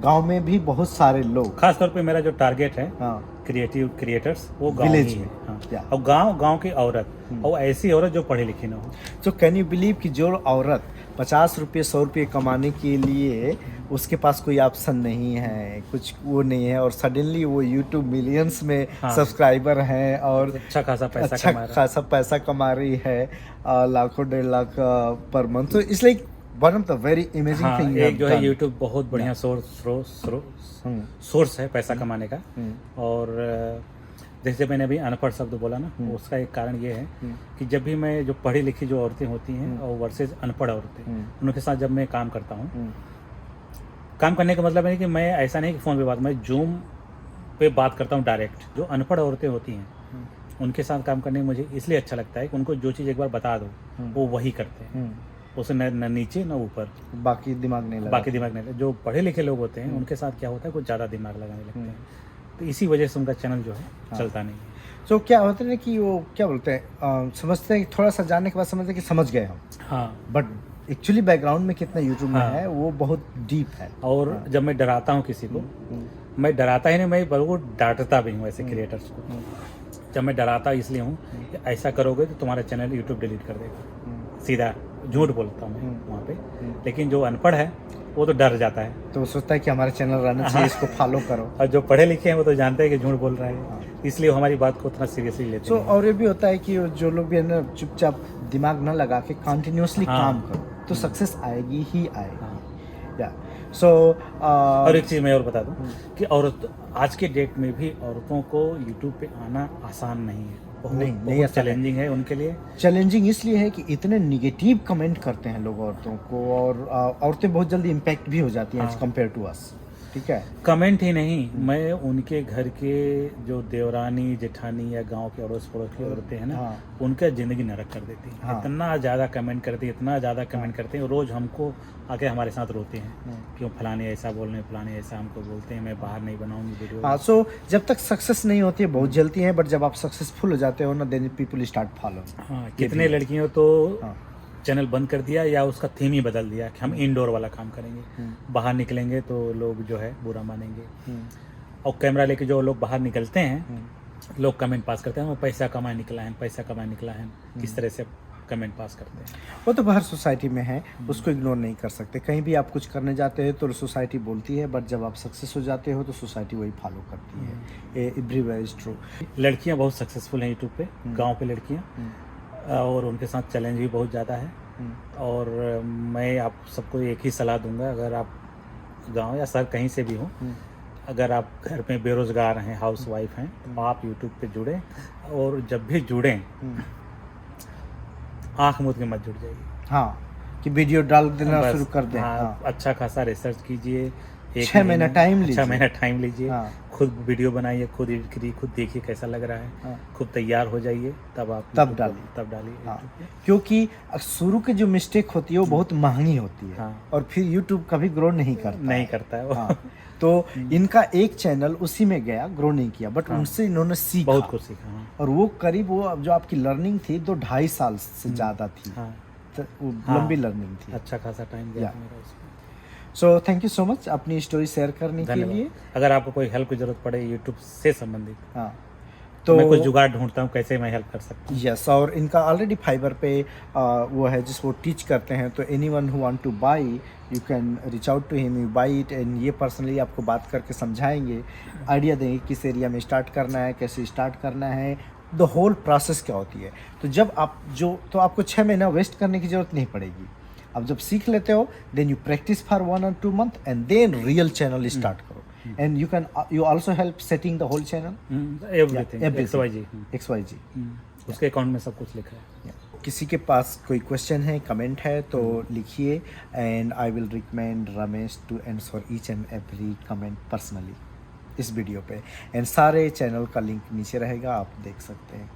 गांव में भी बहुत सारे लोग, खास तौर पे मेरा जो टारगेट है हाँ, क्रिएटिव क्रिएटर्स, वो गांव Village ही है। में, हाँ। yeah. और गांव की औरत, और ऐसी औरत जो पढ़ी लिखी ना हो। तो कैन यू बिलीव कि जो औरत 50 रुपये 100 रुपये कमाने के लिए उसके पास कोई ऑप्शन नहीं है, कुछ वो नहीं है, और सडनली वो यूट्यूब मिलियंस में हाँ। सब्सक्राइबर हैं और अच्छा खासा पैसा अच्छा कमा रहा है। खासा पैसा कमा रही है, लाखों 1.5 लाख पर मंथ। तो it's like one of the very amazing हाँ, थिंग। एक जो है यूट्यूब बहुत बढ़िया सोर्स है पैसा कमाने का। और जैसे मैंने अभी अनपढ़ शब्द बोला ना, उसका एक कारण ये है कि जब भी मैं जो पढ़ी लिखी जो औरतें होती हैं और वर्सेस अनपढ़ औरतें, उनके साथ जब मैं काम करता हूँ, काम करने का मतलब है कि मैं ऐसा नहीं कि फ़ोन पे बात, मैं जूम पे बात करता हूँ डायरेक्ट। जो अनपढ़ औरतें होती हैं उनके साथ काम करने में मुझे इसलिए अच्छा लगता है कि उनको जो चीज़ एक बार बता दो वो वही करते हैं, उसे न नीचे न ऊपर, बाकी दिमाग नहीं लगा। बाकी दिमाग नहीं। जो पढ़े लिखे लोग होते हैं उनके साथ क्या होता है, कुछ ज़्यादा दिमाग लगाने लगते हैं, तो इसी वजह से उनका चैनल जो है चलता नहीं है। तो क्या होता है कि वो क्या बोलते हैं, समझते हैं कि थोड़ा सा जानने के बाद समझते हैं कि समझ गए हम, हाँ, बट एक्चुअली बैकग्राउंड में कितना यूट्यूब में है वो बहुत डीप है। और जब मैं डराता हूँ किसी को, मैं डराता ही नहीं, मैं बहुत डांटता भी हूँ ऐसे क्रिएटर्स को। जब मैं डराता इसलिए हूँ कि ऐसा करोगे तो तुम्हारा चैनल यूट्यूब डिलीट कर देगा, सीधा झूठ बोलता हूँ मैं वहाँ पे। लेकिन जो अनपढ़ है वो तो डर जाता है, तो वो सोचता है कि हमारा चैनल रहना चाहिए, इसको फॉलो करो। और जो पढ़े लिखे हैं वो तो जानते हैं कि झूठ बोल रहा है, इसलिए वो हमारी बात को उतना सीरियसली लेते तो हैं। और ये भी होता है कि जो लोग भी है ना, चुपचाप दिमाग ना लगा के कंटिन्यूअसली काम करो तो सक्सेस आएगी ही आएगी। या सो और एक चीज़ मैं और बता दूं कि औरत आज के डेट में भी औरतों को यूट्यूब पे आना आसान नहीं है, बहुत चैलेंजिंग है उनके लिए। चैलेंजिंग इसलिए है कि इतने निगेटिव कमेंट करते हैं लोग औरतों को, और औरतें बहुत जल्दी इम्पैक्ट भी हो जाती हैं एज कम्पेयर टू अस। ठीक है, कमेंट ही नहीं, मैं उनके घर के जो देवरानी जेठानी या गांव के अड़ोस पड़ोस की औरतें हैं ना, उनका ज़िंदगी नरक कर देती हैं। इतना ज़्यादा कमेंट करती है, इतना ज़्यादा कमेंट करते हैं, रोज़ हमको आके हमारे साथ रोते हैं क्यों फलाने ऐसा बोल रहे, फलाने ऐसा हमको बोलते हैं, मैं बाहर नहीं बनाऊंगी वीडियो। हाँ, सो जब तक सक्सेस नहीं होती है बहुत जलती है, बट जब आप सक्सेसफुल हो जाते हो ना, देन पीपल स्टार्ट फॉलो। हाँ, कितने लड़कियों तो चैनल बंद कर दिया या उसका थीम ही बदल दिया कि हम इंडोर वाला काम करेंगे, बाहर निकलेंगे तो लोग जो है बुरा मानेंगे। और कैमरा लेके जो लोग बाहर निकलते हैं, लोग कमेंट पास करते हैं, वो पैसा कमाए निकला है, पैसा कमाए निकला है, किस तरह से कमेंट पास करते हैं। वो तो बाहर सोसाइटी में है, उसको इग्नोर नहीं कर सकते। कहीं भी आप कुछ करने जाते हैं तो सोसाइटी बोलती है, बट जब आप सक्सेस हो जाते हो तो सोसाइटी वही फॉलो करती है। Everywhere is true. लड़कियां बहुत सक्सेसफुल हैं यूट्यूब पे, गांव पे लड़कियां, और उनके साथ चैलेंज भी बहुत ज़्यादा है। और मैं आप सबको एक ही सलाह दूंगा, अगर आप गांव या शहर कहीं से भी हो, अगर आप घर में बेरोज़गार हैं, हाउस वाइफ हैं, तो आप यूट्यूब पे जुड़ें, और जब भी जुड़ें आँख मूंद के मत जुड़ जाइए। हाँ, कि वीडियो डाल देना शुरू कर दें। हाँ, अच्छा खासा रिसर्च कीजिए, 6 महीना टाइम लीजिए। 6 महीना टाइम लीजिए, खुद वीडियो बनाइए, खुद एडिट करिए, खुद देखिए कैसा लग रहा है, खुद तैयार हो जाइए, तब डालिए। क्योंकि शुरू की जो मिस्टेक होती है वो बहुत महंगी होती है, और फिर यूट्यूब कभी ग्रो नहीं करता है वो। तो इनका एक चैनल उसी में गया, ग्रो नहीं किया, बट उनसे इन्होंने सीखा, बहुत कुछ सीखा। और वो करीब वो जो आपकी लर्निंग थी 2-2.5 साल से ज़्यादा थी, तो लंबी लर्निंग थी, अच्छा खासा टाइम गया मेरा उसमें। So thank you so much अपनी स्टोरी शेयर करने के लिए। धन्यवाद। अगर आपको कोई हेल्प की जरूरत पड़े यूट्यूब से संबंधित, हाँ तो मैं कुछ जुगाड़ ढूंढता हूँ कैसे मैं हेल्प कर सकता हूँ। यस, और इनका ऑलरेडी फाइबर पे वो है जिसको टीच करते हैं, तो anyone who want to buy you can reach out to him, you buy it, and ये पर्सनली आपको बात करके समझाएंगे, आइडिया देंगे किस एरिया में स्टार्ट करना है, कैसे स्टार्ट करना है, द होल प्रोसेस क्या होती है। तो जब आप तो आपको 6 महीना वेस्ट करने की ज़रूरत नहीं पड़ेगी। आप जब सीख लेते हो then you practice for 1 or 2 month and then real channel start करो। And you also help setting the whole channel everything XYZ। XYZ। उसके अकाउंट में सब कुछ लिखा है। किसी के पास कोई क्वेश्चन है, कमेंट है तो लिखिए, and I will recommend Ramesh to answer each and every comment personally इस वीडियो पे, एंड सारे चैनल का लिंक नीचे रहेगा, आप देख सकते हैं।